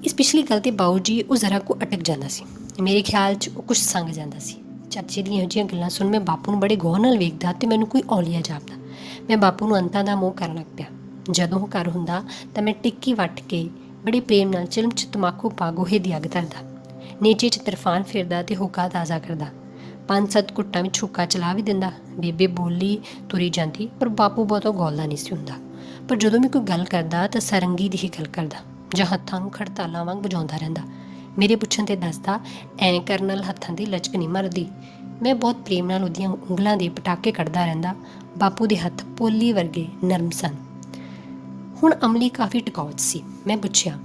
ਇਸ ਪਿਛਲੀ ਗੱਲ 'ਤੇ ਬਾਊ ਜੀ ਉਹ ਜ਼ਰਾ ਕੁ ਅਟਕ ਜਾਂਦਾ ਸੀ। ਮੇਰੇ ਖਿਆਲ 'ਚ ਉਹ ਕੁਛ ਸੰਗ ਜਾਂਦਾ ਸੀ। ਚਾਚੇ ਦੀਆਂ ਇਹੋ ਜਿਹੀਆਂ ਗੱਲਾਂ ਸੁਣ ਮੈਂ ਬਾਪੂ ਨੂੰ ਬੜੇ ਗੌਰ ਨਾਲ ਵੇਖਦਾ ਤੇ ਮੈਨੂੰ ਕੋਈ ਔਲੀਆ ਜਾਪਦਾ। ਮੈਂ ਬਾਪੂ ਨੂੰ ਅੰਤਾਂ ਦਾ ਮੋਹ ਕਰਨ ਲੱਗ ਪਿਆ। ਜਦੋਂ ਉਹ ਘਰ ਹੁੰਦਾ ਤਾਂ ਮੈਂ ਟਿੱਕੀ ਵੱਟ ਕੇ ਬੜੇ ਪ੍ਰੇਮ ਨਾਲ ਚਿਲਮ 'ਚ ਤਮਾਕੂ ਪਾ ਗੋਹੇ ਦੀ ਅੱਗ ਧਰਦਾ, ਨੀਚੇ 'ਚ ਤਰਫਾਨ ਫਿਰਦਾ ਤੇ ਹੁੱਕਾ ਤਾਜ਼ਾ ਕਰਦਾ। 5-7 ਘੁੱਟਾਂ ਵਿੱਚ ਹੁੱਕਾ ਚਲਾ ਵੀ ਦਿੰਦਾ। ਬੇਬੇ ਬੋਲੀ ਤੁਰੀ ਜਾਂਦੀ, ਪਰ ਬਾਪੂ ਬਹੁਤਾ ਗੌਲਦਾ ਨਹੀਂ ਸੀ ਹੁੰਦਾ। ਪਰ ਜਦੋਂ ਵੀ ਕੋਈ ਗੱਲ ਕਰਦਾ ਤਾਂ ਸਰੰਗੀ ਦੀ ਹੀ ਗੱਲ ਕਰਦਾ ਜਾਂ ਹੱਥਾਂ ਨੂੰ ਖੜਤਾਲਾਂ ਵਾਂਗ ਵਜਾਉਂਦਾ ਰਹਿੰਦਾ। ਮੇਰੇ ਪੁੱਛਣ 'ਤੇ ਦੱਸਦਾ, ਐਂ ਕਰਨ ਨਾਲ ਹੱਥਾਂ ਦੀ ਲਚਕ ਨਹੀਂ ਮਰਦੀ। ਮੈਂ ਬਹੁਤ ਪ੍ਰੇਮ ਨਾਲ ਉਹਦੀਆਂ ਉਂਗਲਾਂ ਦੇ ਪਟਾਕੇ ਕੱਢਦਾ ਰਹਿੰਦਾ। ਬਾਪੂ ਦੇ ਹੱਥ ਪੋਲੀ ਵਰਗੇ ਨਰਮ ਸਨ। ਹੁਣ ਅਮਲੀ ਕਾਫੀ ਟਿਕਾਊ ਸੀ। ਮੈਂ ਪੁੱਛਿਆ,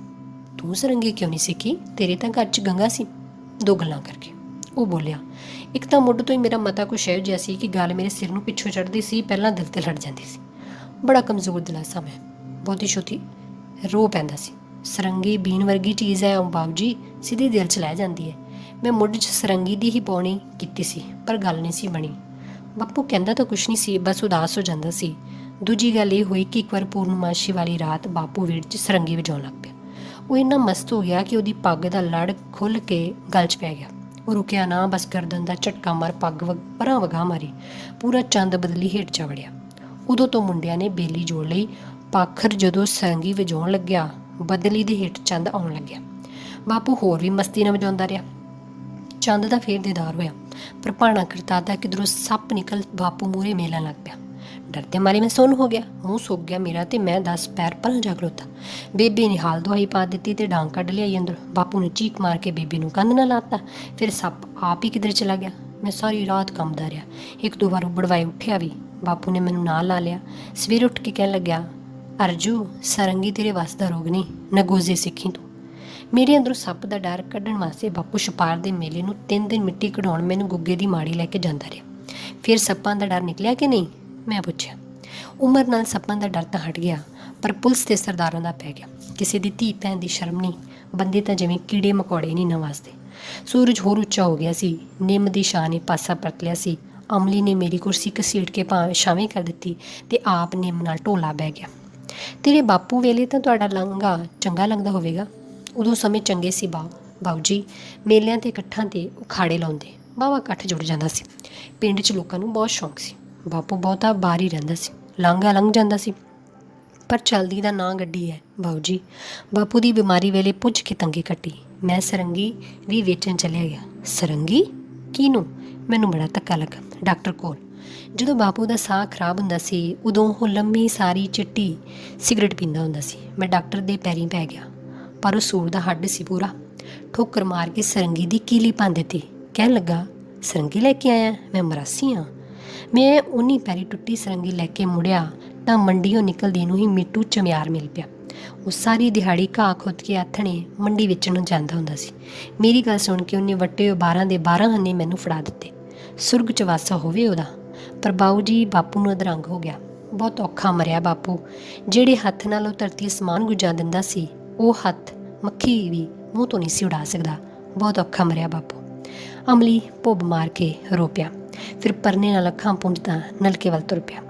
ਤੂੰ ਸਰੰਗੀ ਕਿਉਂ ਨਹੀਂ ਸਿੱਖੀ? ਤੇਰੇ ਤਾਂ ਘਰ 'ਚ ਗੰਗਾ ਸੀ। 2 ਗੱਲਾਂ ਕਰਕੇ ਉਹ ਬੋਲਿਆ। ਇੱਕ ਤਾਂ ਮੁੱਢ ਤੋਂ ਹੀ ਮੇਰਾ ਮਤਾ ਕੁਛ ਇਹੋ ਜਿਹਾ ਸੀ ਕਿ ਗੱਲ ਮੇਰੇ ਸਿਰ ਨੂੰ ਪਿੱਛੋਂ ਚੜ੍ਹਦੀ ਸੀ, ਪਹਿਲਾਂ ਦਿਲ 'ਤੇ ਲੜ ਜਾਂਦੀ ਸੀ। ਬੜਾ ਕਮਜ਼ੋਰ ਦਿਲ ਸਾਂ ਮੈਂ, ਬਹੁਤੀ ਛੋਟੀ ਰੋ ਪੈਂਦਾ ਸੀ। ਸਰੰਗੀ ਬੀਨ ਵਰਗੀ ਚੀਜ਼ ਹੈ ਬਾਊ ਜੀ, ਸਿੱਧੀ ਦਿਲ 'ਚ ਲੈ ਜਾਂਦੀ ਹੈ। ਮੈਂ ਮੁੱਢ 'ਚ ਸਰੰਗੀ ਦੀ ਹੀ ਪਾਉਣੀ ਕੀਤੀ ਸੀ, ਪਰ ਗੱਲ ਨਹੀਂ ਸੀ ਬਣੀ। ਬਾਪੂ ਕਹਿੰਦਾ ਤਾਂ ਕੁਛ ਨਹੀਂ ਸੀ, ਬਸ ਉਦਾਸ ਹੋ ਜਾਂਦਾ ਸੀ। ਦੂਜੀ ਗੱਲ ਇਹ ਹੋਈ ਕਿ ਇੱਕ ਵਾਰ ਪੂਰਨਮਾਸ਼ੀ ਵਾਲੀ ਰਾਤ ਬਾਪੂ ਵਿਹੜੇ 'ਚ ਸਰੰਗੀ ਵਜਾਉਣ ਲੱਗ ਪਿਆ। ਉਹ ਇੰਨਾ ਮਸਤ ਹੋ ਗਿਆ ਕਿ ਉਹਦੀ ਪੱਗ ਦਾ ਲੜ ਖੁੱਲ੍ਹ ਕੇ ਗਲ 'ਚ ਪੈ ਗਿਆ। ਉਹ ਰੁਕਿਆ ਨਾ, ਬਸ ਗਰਦਨ ਦਾ ਝਟਕਾ ਮਾਰ ਪੱਗ ਪਰਾਂ ਵਗਾਹ ਮਾਰੀ, ਪੂਰਾ ਚੰਦ ਬਦਲੀ ਹੇਠ ਜਾ ਵੜਿਆ। ਉਦੋਂ ਤੋਂ ਮੁੰਡਿਆਂ ਨੇ ਬੇਲੀ ਜੋੜ ਲਈ। ਪਾਖਰ ਜਦੋਂ ਸਰੰਗੀ ਵਜਾਉਣ ਲੱਗਿਆ, ਬਦਲੀ ਦੇ ਹੇਠ ਚੰਦ ਆਉਣ ਲੱਗਿਆ। ਬਾਪੂ ਹੋਰ ਵੀ ਮਸਤੀ ਨਾਲ ਵਜਾਉਂਦਾ ਰਿਹਾ। ਚੰਦ ਦਾ ਫੇਰ ਦੀਦਾਰ ਹੋਇਆ, ਪਰ ਭਾਣਾ ਕਰਤਾਦਾ ਕਿਧਰੋਂ ਸੱਪ ਨਿਕਲ ਬਾਪੂ ਮੂਹਰੇ ਮੇਲਣ ਲੱਗ ਪਿਆ। ਡਰਦੇ ਮਾਰੇ ਮੈਂ ਸੁੰਨ ਹੋ ਗਿਆ, ਮੂੰਹ ਸੁੱਕ ਗਿਆ ਮੇਰਾ, ਤੇ ਮੈਂ 10 ਪੈਰ ਪਰਾਂ ਜਾ ਖਲੋਤਾ। ਬੇਬੇ ਨੇ ਹਾਲ ਦਵਾਈ ਪਾ ਦਿੱਤੀ ਤੇ ਡਾਂਗ ਕੱਢ ਲਿਆਈ ਅੰਦਰ। ਬਾਪੂ ਨੇ ਚੀਕ ਮਾਰ ਕੇ ਬੇਬੇ ਨੂੰ ਕੰਧ ਨਾਲ ਲਾਤਾ। ਫਿਰ ਸੱਪ ਆਪ ਹੀ ਕਿਧਰ ਚਲਾ ਗਿਆ। ਮੈਂ ਸਾਰੀ ਰਾਤ ਕੰਬਦਾ ਰਿਹਾ, 1-2 ਵਾਰ ਉਬੜਵਾਏ ਉੱਠਿਆ ਵੀ। ਬਾਪੂ ਨੇ ਮੈਨੂੰ ਨਾਲ ਲਾ ਲਿਆ। ਸਵੇਰੇ ਉੱਠ ਕੇ ਕਹਿਣ ਲੱਗਿਆ, ਅਰਜੂ, ਸਰੰਗੀ ਤੇਰੇ ਵੱਸ ਦਾ ਰੋਗ ਨਹੀਂ, ਨਗੋਜ਼ੇ ਸਿੱਖੀ ਤੂੰ। ਮੇਰੇ ਅੰਦਰੋਂ ਸੱਪ ਦਾ ਡਰ ਕੱਢਣ ਵਾਸਤੇ ਬਾਪੂ ਛਪਾਰ ਦੇ ਮੇਲੇ ਨੂੰ 3 ਦਿਨ ਮਿੱਟੀ ਕਢਾਉਣ ਮੈਨੂੰ ਗੁੱਗੇ ਦੀ ਮਾੜੀ ਲੈ ਕੇ ਜਾਂਦਾ ਰਿਹਾ। ਫਿਰ ਸੱਪਾਂ ਦਾ ਡਰ ਨਿਕਲਿਆ ਕਿ ਨਹੀਂ, ਮੈਂ ਪੁੱਛਿਆ। ਉਮਰ ਨਾਲ ਸੱਪਾਂ ਦਾ ਡਰ ਤਾਂ ਹਟ ਗਿਆ, ਪਰ ਪੁਲਿਸ ਤੇ ਸਰਦਾਰਾਂ ਦਾ ਪੈ ਗਿਆ। ਕਿਸੇ ਦੀ ਧੀ ਭੈਣ ਦੀ ਸ਼ਰਮ ਨਹੀਂ, ਬੰਦੇ ਤਾਂ ਜਿਵੇਂ ਕੀੜੇ ਮਕੌੜੇ ਨਹੀਂ ਨਵਾਜ਼ਦੇ। ਸੂਰਜ ਹੋਰ ਉੱਚਾ ਹੋ ਗਿਆ ਸੀ, ਨਿੰਮ ਦੀ ਛਾਂ ਨੇ ਪਾਸਾ ਪਰਤ ਲਿਆ ਸੀ। ਅਮਲੀ ਨੇ ਮੇਰੀ ਕੁਰਸੀ ਘਸੀਟ ਕੇ ਛਾਵੇਂ ਕਰ ਦਿੱਤੀ ਤੇ ਆਪ ਨਿੰਮ ਨਾਲ ਢੋਲਾ ਬਹਿ ਗਿਆ। ਤੇਰੇ ਬਾਪੂ ਵੇਲੇ ਤਾਂ ਤੁਹਾਡਾ ਲੰਘਾ ਚੰਗਾ ਲੱਗਦਾ ਹੋਵੇਗਾ। ਉਦੋਂ ਸਮੇਂ ਚੰਗੇ ਸੀ ਬਾਊ ਜੀ। ਮੇਲਿਆਂ ਤੇ ਇਕੱਠਾਂ ਤੇ ਉਖਾੜੇ ਲਾਉਂਦੇ, ਵਾਹਵਾ ਇਕੱਠ ਜੁੜ ਜਾਂਦਾ ਸੀ। ਪਿੰਡ 'ਚ ਲੋਕਾਂ ਨੂੰ ਬਹੁਤ ਸ਼ੌਂਕ ਸੀ। ਬਾਪੂ ਬਹੁਤਾ ਬਾਹਰ ਹੀ ਰਹਿੰਦਾ ਸੀ, ਲਾਂਘਾ ਲੰਘ ਜਾਂਦਾ ਸੀ, ਪਰ ਚੱਲਦੀ ਦਾ ਨਾਂ ਗੱਡੀ ਹੈ ਬਾਊ ਜੀ। ਬਾਪੂ ਦੀ ਬਿਮਾਰੀ ਵੇਲੇ ਪੁੱਜ ਕੇ ਤੰਗੀ ਕੱਟੀ। ਮੈਂ ਸਰੰਗੀ ਵੀ ਵੇਚਣ ਚਲਿਆ ਗਿਆ। ਸਰੰਗੀ? ਕਿਹਨੂੰ? ਮੈਨੂੰ ਬੜਾ ਧੱਕਾ ਲੱਗਾ। ਡਾਕਟਰ ਕੋਲ। ਜਦੋਂ ਬਾਪੂ ਦਾ ਸਾਹ ਖਰਾਬ ਹੁੰਦਾ ਸੀ, ਉਦੋਂ ਉਹ ਲੰਮੀ ਸਾਰੀ ਚਿੱਟੀ ਸਿਗਰਟ ਪੀਂਦਾ ਹੁੰਦਾ ਸੀ। ਮੈਂ ਡਾਕਟਰ ਦੇ ਪੈਰੀਂ ਪੈ ਗਿਆ, ਪਰ ਉਹ ਸੂਰ ਦਾ ਹੱਡ ਸੀ ਪੂਰਾ। ਠੋਕਰ ਮਾਰ ਕੇ ਸਰੰਗੀ ਦੀ ਕੀਲੀ ਭੰਨ ਦਿੱਤੀ। ਕਹਿਣ ਲੱਗਾ, ਸਰੰਗੀ ਲੈ ਕੇ ਆਇਆ? ਮੈਂ ਮਰਾਸੀ ਹਾਂ। ਮੈਂ ਉਨੀ ਪੈਰੀ ਟੁੱਟੀ ਸਰੰਗੀ ਲੈ ਕੇ ਮੁੜਿਆ ਤਾਂ ਮੰਡੀਓਂ ਨਿਕਲਦੀ ਨੂੰ ਹੀ ਮਿੱਟੂ ਚਮਿਆਰ ਮਿਲ ਪਿਆ। ਉਹ ਸਾਰੀ ਦਿਹਾੜੀ ਘਾਹ ਖੁੱਦ ਕੇ ਆਥਣੇ ਮੰਡੀ ਵੇਚਣ ਨੂੰ ਜਾਂਦਾ ਹੁੰਦਾ ਸੀ। ਮੇਰੀ ਗੱਲ ਸੁਣ ਕੇ ਉਹਨੇ ਵੱਟੇ 12 ਦੇ 12 ਹੰਨੇ ਮੈਨੂੰ ਫੜਾ ਦਿੱਤੇ। ਸੁਰਗ 'ਚ ਵਾਸਾ ਹੋਵੇ ਉਹਦਾ। ਪਰ ਬਾਊ ਜੀ, ਬਾਪੂ ਨੂੰ ਅਧਰੰਗ ਹੋ ਗਿਆ। ਬਹੁਤ ਔਖਾ ਮਰਿਆ ਬਾਪੂ। ਜਿਹੜੇ ਹੱਥ ਨਾਲ ਉਹ ਧਰਤੀ ਅਸਮਾਨ ਗੁਜਾ ਦਿੰਦਾ ਸੀ, ਉਹ ਹੱਥ ਮੱਖੀ ਵੀ ਮੂੰਹ ਤੋਂ ਨਹੀਂ ਸੀ ਉਡਾ ਸਕਦਾ। ਬਹੁਤ ਔਖਾ ਮਰਿਆ ਬਾਪੂ। ਅਮਲੀ ਭੁੱਬ ਮਾਰ ਕੇ ਰੋ ਪਿਆ। ਫਿਰ ਪਰਨੇ ਨਾਲ ਅੱਖਾਂ ਪੂੰਝਦਾ ਨਲਕੇ ਵੱਲ ਤੁਰ ਪਿਆ।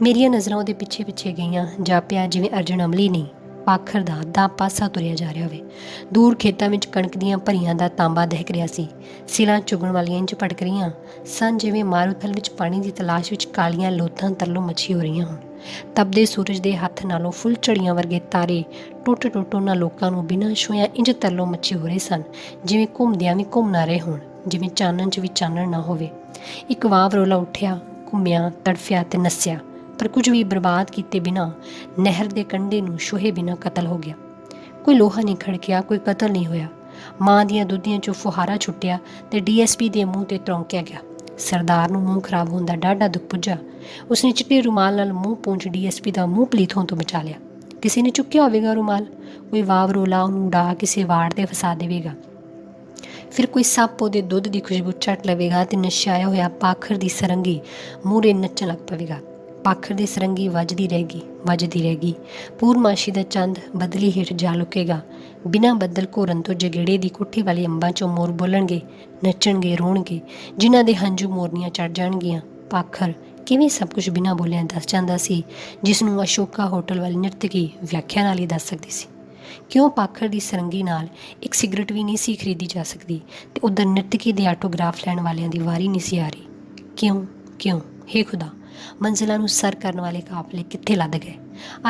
ਮੇਰੀਆਂ ਨਜ਼ਰਾਂ ਉਹਦੇ ਪਿੱਛੇ ਪਿੱਛੇ ਗਈਆਂ। ਜਾਪਿਆ ਜਿਵੇਂ ਅਰਜਨ ਅਮਲੀ ਨਹੀਂ, ਪਾਖਰ ਦਾ ਅੱਧਾ ਪਾਸਾ ਤੁਰਿਆ ਜਾ ਰਿਹਾ ਹੋਵੇ। ਦੂਰ ਖੇਤਾਂ ਵਿੱਚ ਕਣਕ ਦੀਆਂ ਭਰੀਆਂ ਦਾ ਤਾਂਬਾ ਦਹਿਕ ਰਿਹਾ ਸੀ। ਸਿਲਾਂ ਚੁਗਣ ਵਾਲੀਆਂ ਇੰਝ ਭੜਕ ਰਹੀਆਂ ਸਨ ਜਿਵੇਂ ਮਾਰੂਥਲ ਵਿੱਚ ਪਾਣੀ ਦੀ ਤਲਾਸ਼ ਵਿੱਚ ਕਾਲੀਆਂ ਲੋਥਾਂ ਤਰਲੋਂ ਮੱਛੀ ਹੋ ਰਹੀਆਂ ਹੋਣ। ਤਪਦੇ ਸੂਰਜ ਦੇ ਹੱਥ ਨਾਲੋਂ ਫੁੱਲ ਝੜੀਆਂ ਵਰਗੇ ਤਾਰੇ ਟੁੱਟ ਟੁੱਟ ਉਹਨਾਂ ਲੋਕਾਂ ਨੂੰ ਬਿਨਾਂ ਛੂਹਿਆਂ ਇੰਝ ਤਰਲੋਂ ਮੱਛੀ ਹੋ ਰਹੇ ਸਨ, ਜਿਵੇਂ ਘੁੰਮਦਿਆਂ ਵੀ ਘੁੰਮ ਨਾ ਰਹੇ ਹੋਣ, ਜਿਵੇਂ ਚਾਨਣ 'ਚ ਵੀ ਚਾਨਣ ਨਾ ਹੋਵੇ। ਇੱਕ ਵਾਵ ਰੋਲਾ ਉੱਠਿਆ, ਘੁੰਮਿਆ, ਤੜਫਿਆ ਤੇ ਨੱਸਿਆ, ਪਰ ਕੁਝ ਵੀ ਬਰਬਾਦ ਕੀਤੇ ਬਿਨਾਂ ਨਹਿਰ ਦੇ ਕੰਢੇ ਨੂੰ ਛੂਹੇ ਬਿਨਾਂ ਕਤਲ ਹੋ ਗਿਆ। ਕੋਈ ਲੋਹਾ ਨਹੀਂ ਖੜਕਿਆ, ਕੋਈ ਕਤਲ ਨਹੀਂ ਹੋਇਆ। ਮਾਂ ਦੀਆਂ ਦੁੱਧੀਆਂ 'ਚੋਂ ਫੁਹਾਰਾ ਛੁੱਟਿਆ ਤੇ DSP ਦੇ ਮੂੰਹ 'ਤੇ ਤਰੌਂਕਿਆ ਗਿਆ। ਸਰਦਾਰ ਨੂੰ ਮੂੰਹ ਖਰਾਬ ਹੋਣ ਦਾ ਡਾਢਾ ਦੁੱਖ ਪੁੱਜਾ। ਉਸਨੇ ਚਿੱਟੇ ਰੁਮਾਲ ਨਾਲ ਮੂੰਹ ਪੂੰਝ DSP ਦਾ ਮੂੰਹ ਪਲੀਤ ਹੋਣ ਤੋਂ ਬਚਾ ਲਿਆ। ਕਿਸੇ ਨੇ ਚੁੱਕਿਆ ਹੋਵੇਗਾ ਰੁਮਾਲ, ਕੋਈ ਵਾਵ ਰੋਲਾ ਉਹਨੂੰ ਉਡਾ ਕਿਸੇ ਵਾੜ 'ਤੇ ਫਸਾ ਦੇਵੇਗਾ। ਫਿਰ ਕੋਈ ਸੱਪ ਉਹਦੇ ਦੁੱਧ ਦੀ ਖੁਸ਼ਬੂ ਚੱਟ ਲਵੇਗਾ ਤੇ ਨਸ਼ਾਇਆ ਹੋਇਆ ਪਾਖਰ ਦੀ ਸਰੰਗੀ ਮੂਹਰੇ ਨੱਚਣ ਲੱਗ ਪਵੇਗਾ। ਪਾਖਰ ਦੀ ਸਰੰਗੀ ਵੱਜਦੀ ਰਹੇਗੀ। ਪੂਰਨਮਾਸ਼ੀ ਦਾ ਚੰਦ ਬਦਲੀ ਹੇਠ ਜਾ ਲੁਕੇਗਾ। ਬਿਨਾਂ ਬੱਦਲ ਘੋਰਨ ਤੋਂ ਜਗੇੜੇ ਦੀ ਕੋਠੀ ਵਾਲੇ ਅੰਬਾਂ 'ਚੋਂ ਮੋਰ ਬੋਲਣਗੇ, ਨੱਚਣਗੇ, ਰੋਣਗੇ, ਜਿਨ੍ਹਾਂ ਦੇ ਹੰਝੂ ਮੋਰਨੀਆਂ ਚੜ੍ਹ ਜਾਣਗੀਆਂ। ਪਾਖਰ ਕਿਵੇਂ ਸਭ ਕੁਝ ਬਿਨਾਂ ਬੋਲਿਆਂ ਦੱਸ ਜਾਂਦਾ ਸੀ, ਜਿਸ ਨੂੰ ਅਸ਼ੋਕਾ ਹੋਟਲ ਵਾਲੀ ਨ੍ਰਿਤਕੀ ਵਿਆਖਿਆ ਨਾਲ ਹੀ ਦੱਸ ਸਕਦੀ ਸੀ। ਕਿਉਂ ਪਾਖਰ ਦੀ ਸਰੰਗੀ ਨਾਲ ਇੱਕ ਸਿਗਰਟ ਵੀ ਨਹੀਂ ਸੀ ਖਰੀਦੀ ਜਾ ਸਕਦੀ ਤੇ ਉੱਧਰ ਨ੍ਰਿਤਕੀ ਦੇ ਆਟੋਗ੍ਰਾਫ ਲੈਣ ਵਾਲਿਆਂ ਦੀ ਵਾਰੀ ਨਹੀਂ ਸੀ ਆ ਰਹੀ। ਕਿਉਂ ਹੇ ਖੁਦਾ, ਮੰਜ਼ਿਲਾਂ ਨੂੰ ਸਰ ਕਰਨ ਵਾਲੇ ਕਾਫਲੇ ਕਿੱਥੇ ਲੱਦ ਗਏ?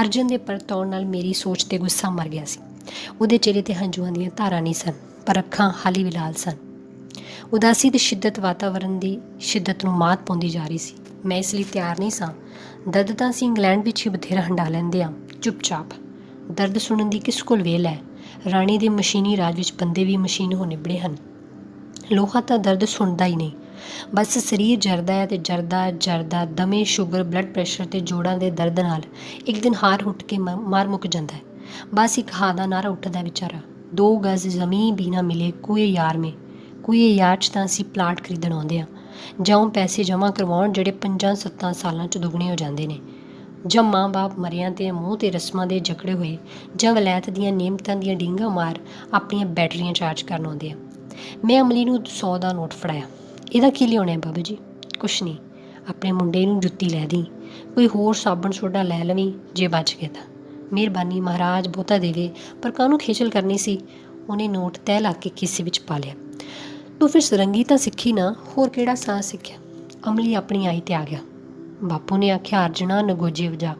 ਅਰਜਨ ਦੇ ਪਰਤੌਣ ਨਾਲ ਮੇਰੀ ਸੋਚ ਤੇ ਗੁੱਸਾ ਮਰ ਗਿਆ ਸੀ। ਉਹਦੇ ਚਿਹਰੇ ਤੇ ਹੰਝੂਆਂ ਦੀਆਂ ਧਾਰਾਂ ਨਹੀਂ ਸਨ, ਪਰ ਅੱਖਾਂ ਹਾਲੀ ਵੀ ਲਾਲ ਸਨ। ਉਦਾਸੀ ਤੇ ਸ਼ਿੱਦਤ ਵਾਤਾਵਰਨ ਦੀ ਸ਼ਿੱਦਤ ਨੂੰ ਮਾਤ ਪਾਉਂਦੀ ਜਾ ਰਹੀ ਸੀ। ਮੈਂ ਇਸ ਲਈ ਤਿਆਰ ਨਹੀਂ ਸਾਂ। ਦਰਦ ਤਾਂ ਅਸੀਂ ਇੰਗਲੈਂਡ ਵਿੱਚ ਹੀ ਬਥੇਰਾ ਹੰਡਾ ਲੈਂਦੇ ਹਾਂ, ਚੁੱਪ-ਚਾਪ। ਦਰਦ ਸੁਣਨ ਦੀ ਕਿਸ ਕੋਲ ਵੇਲ ਹੈ? ਰਾਣੀ ਦੇ ਮਸ਼ੀਨੀ ਰਾਜ ਵਿੱਚ ਬੰਦੇ ਵੀ ਮਸ਼ੀਨ ਹੋ ਨਿਬੜੇ ਹਨ। ਲੋਹਾ ਤਾਂ ਦਰਦ ਸੁਣਦਾ ਹੀ ਨਹੀਂ। ਬਸ ਸਰੀਰ ਜਰਦਾ ਹੈ ਤੇ ਜਰਦਾ ਦਮੇ, ਸ਼ੂਗਰ, ਬਲੱਡ ਪ੍ਰੈਸ਼ਰ ਤੇ ਜੋੜਾਂ ਦੇ ਦਰਦ ਨਾਲ ਇੱਕ ਦਿਨ ਹਾਰ ਉੱਠ ਕੇ ਮਾਰ ਮੁੱਕ ਜਾਂਦਾ ਹੈ। ਬਸ ਇੱਕ ਹਾਂ ਦਾ ਨਾਰਾ ਉੱਠਦਾ ਵਿਚਾਰਾ, 2 ਗਜ਼ ਜ਼ਮੀਨ ਵੀ ਨਾ ਮਿਲੇ ਕੋਏ ਯਾਰ ਮੇਂ। ਕੋਈ ਯਾਰ 'ਚ ਤਾਂ ਅਸੀਂ ਪਲਾਟ ਖਰੀਦਣ ਆਉਂਦੇ ਹਾਂ, ਜਾਂ ਉਹ ਪੈਸੇ ਜਮ੍ਹਾਂ ਕਰਵਾਉਣ ਜਿਹੜੇ 5-7 ਸਾਲਾਂ 'ਚ ਦੁੱਗਣੇ ਹੋ ਜਾਂਦੇ ਨੇ, ਜਾਂ ਮਾਂ ਬਾਪ ਮਰਿਆਂ ਤੇ ਮੂੰਹ ਤੇ ਰਸਮਾਂ ਦੇ ਜਕੜੇ ਹੋਏ, ਜਾਂ ਵਲੈਤ ਦੀਆਂ ਨਿਯਮਤਾਂ ਦੀਆਂ ਡੀਂਗਾਂ ਮਾਰ ਆਪਣੀਆਂ ਬੈਟਰੀਆਂ ਚਾਰਜ ਕਰਨ ਆਉਂਦੇ ਆ। ਮੈਂ ਅਮਲੀ ਨੂੰ 100 ਦਾ ਨੋਟ ਫੜਾਇਆ। ਇਹਦਾ ਕੀ ਲਿਆਉਣਾ ਬਾਬੂ ਜੀ? ਕੁਛ ਨਹੀਂ, ਆਪਣੇ ਮੁੰਡੇ ਨੂੰ ਜੁੱਤੀ ਲੈ ਦੀ, ਕੋਈ ਹੋਰ ਸਾਬਣ ਸੋਡਾ ਲੈ ਲਵੀਂ ਜੇ ਬਚ ਗਿਆ ਤਾਂ। ਮਿਹਰਬਾਨੀ ਮਹਾਰਾਜ, ਬਹੁਤਾ ਦੇ ਦੇ, ਪਰ ਕਾਹਨੂੰ ਖੇਚਲ ਕਰਨੀ ਸੀ। ਉਹਨੇ ਨੋਟ ਤਹਿ ਲਾ ਕੇ ਕਿਸੇ ਵਿੱਚ ਪਾ ਲਿਆ। ਤੂੰ ਫਿਰ ਸਰੰਗੀ ਤਾਂ ਸਿੱਖੀ ਨਾ, ਹੋਰ ਕਿਹੜਾ ਸਾਹ ਸਿੱਖਿਆ? ਅਮਲੀ ਆਪਣੀ ਆਈ ਤੇ ਆ ਗਿਆ। ਬਾਪੂ ਨੇ ਆਖਿਆ, ਅਰਜਣਾ ਨਗੋਜੇ ਵਜਾ,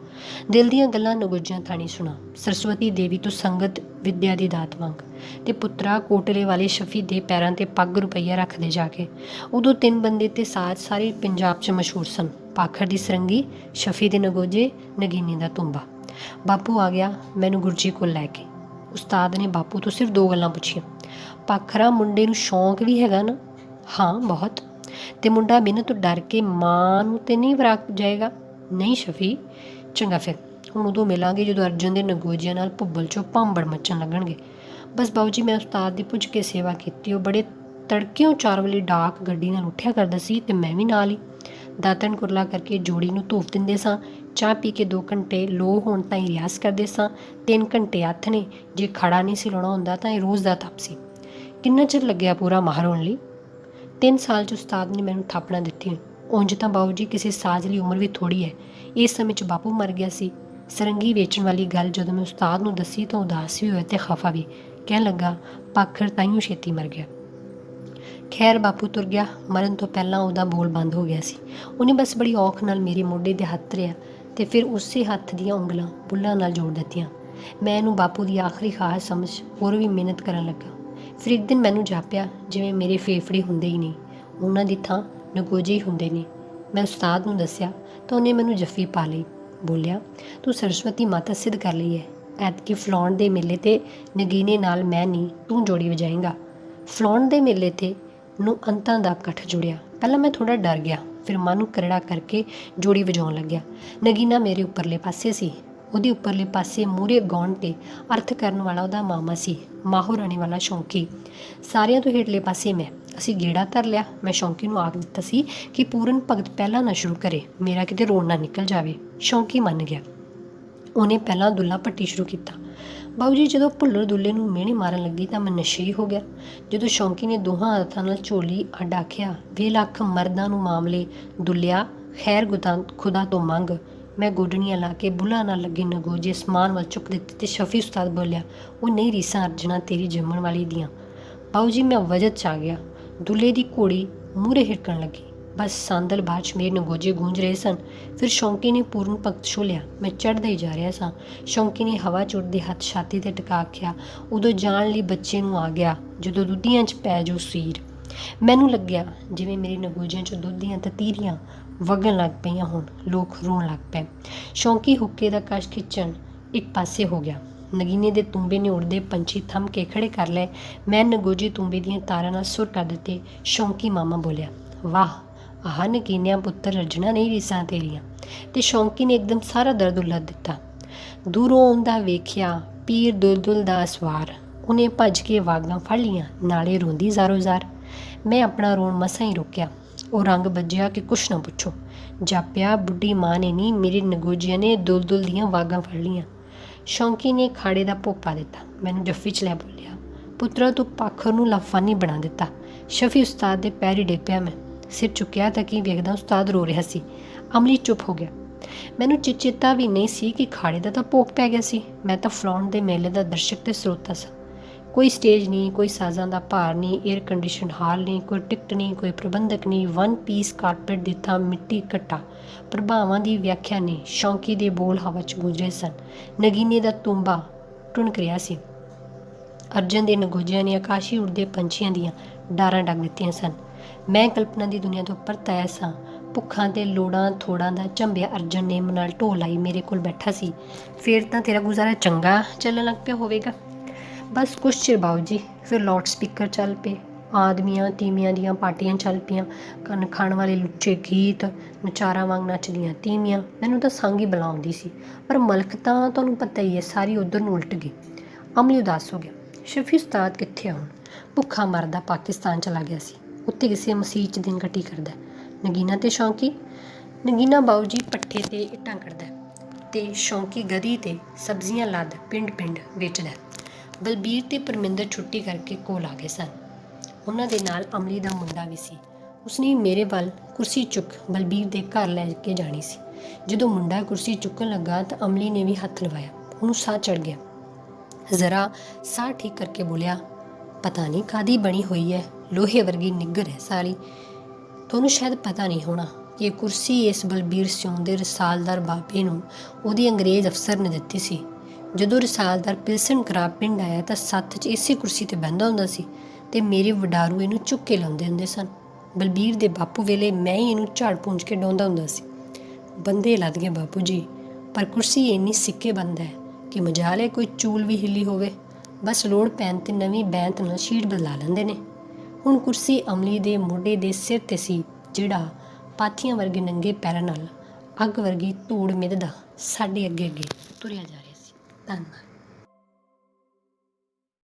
ਦਿਲ ਦੀਆਂ ਗੱਲਾਂ ਨਗੋਜਿਆਂ ਥਾਣੀ ਸੁਣਾ। ਸਰਸਵਤੀ ਦੇਵੀ ਤੋਂ ਸੰਗਤ ਵਿੱਦਿਆ ਦੀ ਦਾਤ ਮੰਗ, ਤੇ ਪੁੱਤਰਾ ਕੋਟਲੇ ਵਾਲੇ ਸ਼ਫੀ ਦੇ ਪੈਰਾਂ ਤੇ ਪੱਗ ਰੁਪਈਆ ਰੱਖਦੇ ਜਾ ਕੇ। ਉਦੋਂ 3 ਬੰਦੇ ਤੇ ਸਾਜ ਸਾਰੇ ਪੰਜਾਬ 'ਚ ਮਸ਼ਹੂਰ ਸਨ, ਪਾਖਰ ਦੀ ਸਰੰਗੀ, ਸ਼ਫੀ ਦੇ ਨਗੋਜੇ, ਨਗੀਨੀ ਦਾ ਤੁੰਬਾ। ਬਾਪੂ ਆ ਗਿਆ ਮੈਨੂੰ ਗੁਰਜੀ ਕੋਲ ਲੈ ਕੇ। ਉਸਤਾਦ ਨੇ ਬਾਪੂ ਤੋਂ ਸਿਰਫ 2 ਗੱਲਾਂ ਪੁੱਛੀਆਂ। ਪਾਖਰਾ, ਮੁੰਡੇ ਨੂੰ ਸ਼ੌਂਕ ਵੀ ਹੈਗਾ ਨਾ? ਹਾਂ, ਬਹੁਤ। ਤੇ ਮੁੰਡਾ ਬਿਨਾਂ ਤੋਂ ਡਰ ਕੇ ਮਾਂ ਨੂੰ ਤੇ ਨਹੀਂ ਵਰਾਕ ਜਾਏਗਾ? ਨਹੀਂ ਸ਼ਫੀ। ਚੰਗਾ ਫਿਰ, ਹੁਣ ਉਦੋਂ ਮਿਲਾਂਗੇ ਜਦੋਂ ਅਰਜਨ ਦੇ ਨਗੋਜਿਆਂ ਨਾਲ ਭੁੱਬਲ 'ਚੋਂ ਭਾਂਬੜ ਮੱਚਣ ਲੱਗਣਗੇ। ਬਸ ਬਾਊ ਜੀ, ਮੈਂ ਉਸਤਾਦ ਦੀ ਪੁੱਛ ਕੇ ਸੇਵਾ ਕੀਤੀ। ਉਹ ਬੜੇ ਤੜਕਿਓਂ 4 ਵਜੇ ਡਾਕ ਗੱਡੀ ਨਾਲ ਉੱਠਿਆ ਕਰਦਾ ਸੀ ਤੇ ਮੈਂ ਵੀ ਨਾਲ ਹੀ। ਦਾਤਣ ਕੁਰਲਾ ਕਰਕੇ ਜੋੜੀ ਨੂੰ ਧੂਫ ਦਿੰਦੇ ਸਾਂ। ਚਾਹ ਪੀ ਕੇ 2 ਘੰਟੇ ਲੋ ਹੋਣ ਤਾਈਂ ਰਿਆਜ਼ ਕਰਦੇ ਸਾਂ। 3 ਘੰਟੇ ਹੱਥ ਨੇ, ਜੇ ਖੜਾ ਨਹੀਂ ਸੀ ਲਾਉਣਾ ਹੁੰਦਾ ਤਾਂ ਇਹ ਰੋਜ਼ ਦਾ ਤਪ ਸੀ। ਕਿੰਨਾ ਚਿਰ ਲੱਗਿਆ ਪੂਰਾ ਮਾਹਰ ਹੋਣ ਲਈ? 3 ਸਾਲ 'ਚ ਉਸਤਾਦ ਨੇ ਮੈਨੂੰ ਥਾਪਣਾ ਦਿੱਤੀ। ਉਂਝ ਤਾਂ ਬਾਊ ਜੀ ਕਿਸੇ ਸਾਜ਼ ਲਈ ਉਮਰ ਵੀ ਥੋੜ੍ਹੀ ਹੈ। ਇਸ ਸਮੇਂ 'ਚ ਬਾਪੂ ਮਰ ਗਿਆ ਸੀ। ਸਰੰਗੀ ਵੇਚਣ ਵਾਲੀ ਗੱਲ ਜਦੋਂ ਮੈਂ ਉਸਤਾਦ ਨੂੰ ਦੱਸੀ ਤਾਂ ਉਦਾਸ ਵੀ ਹੋਇਆ ਤੇ ਖਫਾ ਵੀ। ਕਹਿਣ ਲੱਗਾ, ਪਾਖਰ ਤਾਈਓ ਛੇਤੀ ਮਰ ਗਿਆ। ਖੈਰ, ਬਾਪੂ ਤੁਰ ਗਿਆ। ਮਰਨ ਤੋਂ ਪਹਿਲਾਂ ਉਹਦਾ ਬੋਲ ਬੰਦ ਹੋ ਗਿਆ ਸੀ। ਉਹਨੇ ਬਸ ਬੜੀ ਔਖ ਨਾਲ ਮੇਰੇ ਮੋਢੇ 'ਤੇ ਹੱਥ ਧਰਿਆ ਤੇ ਫਿਰ ਉਸੇ ਹੱਥ ਦੀਆਂ ਉਂਗਲਾਂ ਬੁੱਲ੍ਹਾਂ ਨਾਲ ਜੋੜ ਦਿੱਤੀਆਂ। ਮੈਂ ਇਹਨੂੰ ਬਾਪੂ ਦੀ ਆਖਰੀ ਖਾਹਿਸ਼ ਸਮਝ ਹੋਰ ਵੀ ਮਿਹਨਤ ਕਰਨ ਲੱਗਾ। ਫਿਰ ਇੱਕ ਦਿਨ ਮੈਨੂੰ ਜਾਪਿਆ ਜਿਵੇਂ ਮੇਰੇ ਫੇਫੜੇ ਹੁੰਦੇ ਹੀ ਨਹੀਂ, ਉਹਨਾਂ ਦੀ ਥਾਂ ਨਗੋਜੇ ਹੀ ਹੁੰਦੇ ਨੇ। ਮੈਂ ਉਸਤਾਦ ਨੂੰ ਦੱਸਿਆ ਤਾਂ ਉਹਨੇ ਮੈਨੂੰ ਜੱਫੀ ਪਾ ਲਈ। ਬੋਲਿਆ, ਤੂੰ ਸਰਸਵਤੀ ਮਾਤਾ ਸਿੱਧ ਕਰ ਲਈ ਹੈ। ਐਤਕੀ ਫਲਾਉਣ ਦੇ ਮੇਲੇ 'ਤੇ ਨਗੀਨੇ ਨਾਲ ਮੈਂ ਨਹੀਂ, ਤੂੰ ਜੋੜੀ ਵਜਾਏਂਗਾ। ਫਲਾਉਣ ਦੇ ਮੇਲੇ 'ਤੇ ਨੂੰ ਅੰਤਾਂ ਦਾ ਇਕੱਠ ਜੁੜਿਆ। ਪਹਿਲਾਂ ਮੈਂ ਥੋੜ੍ਹਾ ਡਰ ਗਿਆ, ਫਿਰ ਮਨ ਨੂੰ ਕਰੜਾ ਕਰਕੇ ਜੋੜੀ ਵਜਾਉਣ ਲੱਗਿਆ। ਨਗੀਨਾ ਮੇਰੇ ਉੱਪਰਲੇ ਪਾਸੇ ਸੀ। ਉਹਦੇ ਉੱਪਰਲੇ ਪਾਸੇ ਮੂਹਰੇ ਗਾਉਣ 'ਤੇ ਅਰਥ ਕਰਨ ਵਾਲਾ ਉਹਦਾ ਮਾਮਾ ਸੀ, ਮਾਹੋ ਰਾਣੀ ਵਾਲਾ ਸ਼ੌਂਕੀ। ਸਾਰਿਆਂ ਤੋਂ ਹੇਠਲੇ ਪਾਸੇ ਮੈਂ। ਅਸੀਂ ਗੇੜਾ ਧਰ ਲਿਆ। ਮੈਂ ਸ਼ੌਂਕੀ ਨੂੰ ਆਖ ਦਿੱਤਾ ਸੀ ਕਿ ਪੂਰਨ ਭਗਤ ਪਹਿਲਾਂ ਨਾ ਸ਼ੁਰੂ ਕਰੇ, ਮੇਰਾ ਕਿਤੇ ਰੋਣ ਨਾ ਨਿਕਲ ਜਾਵੇ। ਸ਼ੌਂਕੀ ਮੰਨ ਗਿਆ। ਉਹਨੇ ਪਹਿਲਾਂ ਦੁੱਲਾ ਭੱਟੀ ਸ਼ੁਰੂ ਕੀਤਾ। ਬਾਊ ਜੀ, ਜਦੋਂ ਭੁੱਲਰ ਦੁੱਲੇ ਨੂੰ ਮਿਹਣੇ ਮਾਰਨ ਲੱਗੀ ਤਾਂ ਮੈਂ ਨਸ਼ੇ ਹੀ ਹੋ ਗਿਆ। ਜਦੋਂ ਸ਼ੌਂਕੀ ਨੇ ਦੋਹਾਂ ਹੱਥਾਂ ਨਾਲ ਝੋਲੀ ਅੱਡ ਆਖਿਆ, ਵੇ ਲੱਖ ਮਰਦਾਂ ਨੂੰ ਮਾਮਲੇ ਦੁੱਲਿਆ, ਖੈਰ ਖੁਦਾ ਤੋਂ ਮੰਗ। ਮੈਂ ਗੋਡਣੀਆਂ ਲਾ ਕੇ ਬੁੱਲਾਂ ਨਾਲ ਲੱਗੇ ਨਗੋਜੇ ਸਮਾਨ ਵੱਲ ਚੁੱਕ ਦਿੱਤੇ ਤੇ ਸ਼ਫੀ ਉਸਤਾਦ ਬੋਲਿਆ, ਉਹ ਨਹੀਂ ਰੀਸਾਂ ਅਰਜਣਾ ਤੇਰੀ ਜੰਮਣ ਵਾਲੀ ਦੀਆਂ। ਬਾਊ ਜੀ, ਮੈਂ ਵਜਦ 'ਚ ਆ ਗਿਆ। ਦੁੱਲੇ ਦੀ ਘੋੜੀ ਮੂਹਰੇ ਹਿਰਕਣ ਲੱਗੀ। ਬਸ ਸਾਂਦਲ ਬਾਅਦ 'ਚ ਮੇਰੇ ਨਗੋਜੇ ਗੂੰਜ ਰਹੇ ਸਨ। ਫਿਰ ਸ਼ੌਂਕੀ ਨੇ ਪੂਰਨ ਭਗਤ ਛੋਲਿਆ। ਮੈਂ ਚੜ੍ਹਦਾ ਹੀ ਜਾ ਰਿਹਾ ਸਾਂ। ਸ਼ੌਂਕੀ ਨੇ ਹਵਾ 'ਚ ਉੱਡਦੇ ਹੱਥ ਛਾਤੀ 'ਤੇ ਟਿਕਾ ਆਖਿਆ, ਉਦੋਂ ਜਾਣ ਲਈ ਬੱਚੇ ਨੂੰ ਆ ਗਿਆ ਜਦੋਂ ਦੁੱਧੀਆਂ 'ਚ ਪੈ ਜੋ ਸੀਰ। ਮੈਨੂੰ ਲੱਗਿਆ ਜਿਵੇਂ ਮੇਰੇ ਨਗੋਜਿਆਂ 'ਚੋਂ ਦੁੱਧ ਦੀਆਂ ਤਤੀਰੀਆਂ ਵਗਣ ਲੱਗ ਪਈਆਂ ਹੋਣ। ਲੋਕ ਰੋਣ ਲੱਗ ਪਏ। ਸ਼ੌਂਕੀ ਹੁੱਕੇ ਦਾ ਕਸ਼ ਖਿੱਚਣ ਇੱਕ ਪਾਸੇ ਹੋ ਗਿਆ। ਨਗੀਨੇ ਦੇ ਤੁੰਬੇ ਨੇ ਉੜਦੇ ਪੰਛੀ ਥੰਮ ਕੇ ਖੜੇ ਕਰ ਲਏ। ਮੈਂ ਨਗੋਜੇ ਤੁੰਬੇ ਦੀਆਂ ਤਾਰਾਂ ਨਾਲ ਸੁਰ ਕਰ ਦਿੱਤੇ। ਸ਼ੌਂਕੀ ਮਾਮਾ ਬੋਲਿਆ, ਵਾਹ, ਆਹ ਨਗੀਨਿਆਂ ਪੁੱਤਰ ਰਜਣਾ ਨਹੀਂ ਰੀਸਾਂ ਤੇਰੀਆਂ। ਤੇ ਸ਼ੌਂਕੀ ਨੇ ਇੱਕਦਮ ਸਾਰਾ ਦਰਦ ਉਲੱਦ ਦਿੱਤਾ। ਦੂਰੋਂ ਆਉਂਦਾ ਵੇਖਿਆ ਪੀਰ ਦੁਲਦੁਲ ਦਾ ਸਵਾਰ। ਉਹਨੇ ਭੱਜ ਕੇ ਵਾਗਾਂ ਫੜ ਲੀਆਂ, ਨਾਲੇ ਰੋਂਦੀ ਜ਼ਾਰੋ ਜ਼ਾਰ। ਮੈਂ ਆਪਣਾ ਰੋਣ ਮਸਾਂ ਹੀ ਰੋਕਿਆ। ਉਹ ਰੰਗ ਵੱਜਿਆ ਕਿ ਕੁਛ ਨਾ ਪੁੱਛੋ। ਜਾਪਿਆ ਬੁੱਢੀ ਮਾਂ ਨੇ ਨਹੀਂ, ਮੇਰੇ ਨਗੋਜਿਆਂ ਨੇ ਦੁਲਦੁਲ ਦੀਆਂ ਵਾਗਾਂ ਫੜ ਲੀਆਂ। ਸ਼ੌਂਕੀ ਨੇ ਖਾੜੇ ਦਾ ਭੋਪਾ ਦਿੱਤਾ। ਮੈਨੂੰ ਜੱਫੀ 'ਚ ਲੈ ਬੋਲਿਆ, ਪੁੱਤਰਾ ਤੂੰ ਪਾਖਰ ਨੂੰ ਲਾਫਾਨੀ ਬਣਾ ਦਿੱਤਾ। ਸ਼ਫੀ ਉਸਤਾਦ ਦੇ ਪੈਰੀ ਡਿੱਗ ਪਿਆ। ਮੈਂ ਸਿਰ ਚੁੱਕਿਆ ਤਾਂ ਕੀ ਵੇਖਦਾ ਉਸਤਾਦ ਰੋ ਰਿਹਾ ਸੀ। ਅਮਲੀ ਚੁੱਪ ਹੋ ਗਿਆ। ਮੈਨੂੰ ਚੇਤਾ ਵੀ ਨਹੀਂ ਸੀ ਕਿ ਖਾੜੇ ਦਾ ਤਾਂ ਭੋਗ ਪੈ ਗਿਆ ਸੀ। ਮੈਂ ਤਾਂ ਫਲਾਉਣ ਦੇ ਮੇਲੇ ਦਾ ਦਰਸ਼ਕ ਤੇ ਸਰੋਤਾ ਸਾਂ। ਕੋਈ ਸਟੇਜ ਨਹੀਂ, ਕੋਈ ਸਾਜ਼ਾਂ ਦਾ ਭਾਰ ਨਹੀਂ, ਏਅਰ ਕੰਡੀਸ਼ਨ ਹਾਲ ਨਹੀਂ, ਕੋਈ ਟਿਕਟ ਨਹੀਂ, ਕੋਈ ਪ੍ਰਬੰਧਕ ਨਹੀਂ, 1 ਪੀਸ ਕਾਰਪੇਟ ਦੀ ਥਾਂ ਮਿੱਟੀ ਘੱਟਾ। ਪ੍ਰਭਾਵਾਂ ਦੀ ਵਿਆਖਿਆ ਨਹੀਂ। ਸ਼ੌਂਕੀ ਦੇ ਬੋਲ ਹਵਾ 'ਚ ਗੂੰਜ ਰਹੇ ਸਨ। ਨਗੀਨੇ ਦਾ ਤੁੰਬਾ ਟੁਣਕ ਰਿਹਾ ਸੀ। ਅਰਜਨ ਦੇ ਨਗੋਜਿਆਂ ਨੇ ਆਕਾਸ਼ੀ ਉੜਦੇ ਪੰਛੀਆਂ ਦੀਆਂ ਡਾਰਾਂ ਡੱਕ ਦਿੱਤੀਆਂ ਸਨ। ਮੈਂ ਕਲਪਨਾ ਦੀ ਦੁਨੀਆ ਤੋਂ ਪਰਤ ਆਇਆ ਸਾਂ। ਭੁੱਖਾਂ ਤੇ ਲੋੜਾਂ ਥੋੜਾਂ ਦਾ ਝੰਬਿਆ ਅਰਜਨ ਨੇਮ ਨਾਲ ਢੋਲ ਆਈ ਮੇਰੇ ਕੋਲ ਬੈਠਾ ਸੀ। ਫੇਰ ਤਾਂ ਤੇਰਾ ਗੁਜ਼ਾਰਾ ਚੰਗਾ ਚੱਲਣ ਲੱਗ ਪਿਆ ਹੋਵੇਗਾ। ਬਸ ਕੁਛ ਚਿਰ ਬਾਊ ਜੀ। ਫਿਰ ਲਾਊਡ ਸਪੀਕਰ ਚੱਲ ਪਏ। ਆਦਮੀਆਂ ਤੀਵੀਆਂ ਦੀਆਂ ਪਾਰਟੀਆਂ ਚੱਲ ਪਈਆਂ। ਕੰਨ ਖਾਣ ਵਾਲੇ ਲੁੱਚੇ ਗੀਤ, ਨਚਾਰਾਂ ਵਾਂਗ ਨੱਚਦੀਆਂ ਤੀਵੀਆਂ। ਮੈਨੂੰ ਤਾਂ ਸੰਗ ਹੀ ਬੁਲਾਉਂਦੀ ਸੀ। ਪਰ ਮਲਕ ਤਾਂ ਤੁਹਾਨੂੰ ਪਤਾ ਹੀ ਹੈ, ਸਾਰੀ ਉੱਧਰ ਨੂੰ ਉਲਟ ਗਈ। ਅਮਲੀ ਉਦਾਸ ਹੋ ਗਿਆ। ਸ਼ਫੀ ਉਸਤਾਦ ਕਿੱਥੇ ਆ ਹੁਣ? ਭੁੱਖਾ ਮਰਦਾ ਪਾਕਿਸਤਾਨ ਚਲਾ ਗਿਆ ਸੀ, ਉੱਥੇ ਕਿਸੇ ਮਸੀਹ 'ਚ ਦਿਨ ਕੱਟੀ ਕਰਦਾ। ਨਗੀਨਾ ਤੇ ਸ਼ੌਂਕੀ? ਨਗੀਨਾ ਬਾਊ ਜੀ ਪੱਠੇ 'ਤੇ ਇੱਟਾਂ ਕੱਢਦਾ ਅਤੇ ਸ਼ੌਂਕੀ ਗਧੀ 'ਤੇ ਸਬਜ਼ੀਆਂ ਲੱਦ ਪਿੰਡ ਪਿੰਡ ਵੇਚਦਾ। ਬਲਬੀਰ ਤੇ ਪਰਮਿੰਦਰ ਛੁੱਟੀ ਕਰਕੇ ਕੋਲ ਆ ਗਏ ਸਨ। ਉਹਨਾਂ ਦੇ ਨਾਲ ਅਮਲੀ ਦਾ ਮੁੰਡਾ ਵੀ ਸੀ। ਉਸਨੇ ਮੇਰੇ ਵੱਲ ਕੁਰਸੀ ਚੁੱਕ ਬਲਬੀਰ ਦੇ ਘਰ ਲੈ ਕੇ ਜਾਣੀ ਸੀ। ਜਦੋਂ ਮੁੰਡਾ ਕੁਰਸੀ ਚੁੱਕਣ ਲੱਗਾ ਤਾਂ ਅਮਲੀ ਨੇ ਵੀ ਹੱਥ ਲਵਾਇਆ। ਉਹਨੂੰ ਸਾਹ ਚੜ੍ਹ ਗਿਆ। ਜ਼ਰਾ ਸਾਹ ਠੀਕ ਕਰਕੇ ਬੋਲਿਆ, ਪਤਾ ਨਹੀਂ ਕਾਹਦੀ ਬਣੀ ਹੋਈ ਹੈ, ਲੋਹੇ ਵਰਗੀ ਨਿੱਗਰ ਹੈ ਸਾਲੀ। ਤੁਹਾਨੂੰ ਸ਼ਾਇਦ ਪਤਾ ਨਹੀਂ ਹੋਣਾ ਕਿ ਇਹ ਕੁਰਸੀ ਇਸ ਬਲਬੀਰ ਸਿਉਂ ਦੇ ਰਸਾਲਦਾਰ ਬਾਬੇ ਨੂੰ ਉਹਦੀ ਅੰਗਰੇਜ਼ ਅਫਸਰ ਨੇ ਦਿੱਤੀ ਸੀ। ਜਦੋਂ ਰਸਾਲਦਾਰ ਪਿਲਸਣ ਕਰਾ ਪਿੰਡ ਆਇਆ ਤਾਂ ਸੱਥ 'ਚ ਇਸੇ ਕੁਰਸੀ 'ਤੇ ਬਹਿੰਦਾ ਹੁੰਦਾ ਸੀ ਅਤੇ ਮੇਰੇ ਵਡਾਰੂ ਇਹਨੂੰ ਚੁੱਕ ਕੇ ਲਾਉਂਦੇ ਹੁੰਦੇ ਸਨ। ਬਲਬੀਰ ਦੇ ਬਾਪੂ ਵੇਲੇ ਮੈਂ ਹੀ ਇਹਨੂੰ ਝਾੜ ਪੂੰਝ ਕੇ ਡਾਉਂਦਾ ਹੁੰਦਾ ਸੀ। ਬੰਦੇ ਲੱਦ ਗਏ ਬਾਪੂ ਜੀ, ਪਰ ਕੁਰਸੀ ਇੰਨੀ ਸਿੱਕੇ ਬੰਦ ਹੈ ਕਿ ਮਜਾਲ ਹੈ ਕੋਈ ਚੂਲ ਵੀ ਹਿੱਲੀ ਹੋਵੇ। ਬਸ ਲੋੜ ਪੈਣ 'ਤੇ ਨਵੀਂ ਬੈਂਤ ਨਾਲ ਸ਼ੀਟ ਬਦਲਾ ਲੈਂਦੇ ਨੇ। ਹੁਣ ਕੁਰਸੀ ਅਮਲੀ ਦੇ ਮੋਢੇ ਦੇ ਸਿਰ 'ਤੇ ਸੀ, ਜਿਹੜਾ ਪਾਥੀਆਂ ਵਰਗੇ ਨੰਗੇ ਪੈਰਾਂ ਨਾਲ ਅੱਗ ਵਰਗੀ ਧੂੜ ਮਿੱਧਦਾ ਸਾਡੇ ਅੱਗੇ ਅੱਗੇ ਤੁਰਿਆ ਜਾ ਰਿਹਾ ਸੀ। ਧੰਨਵਾਦ।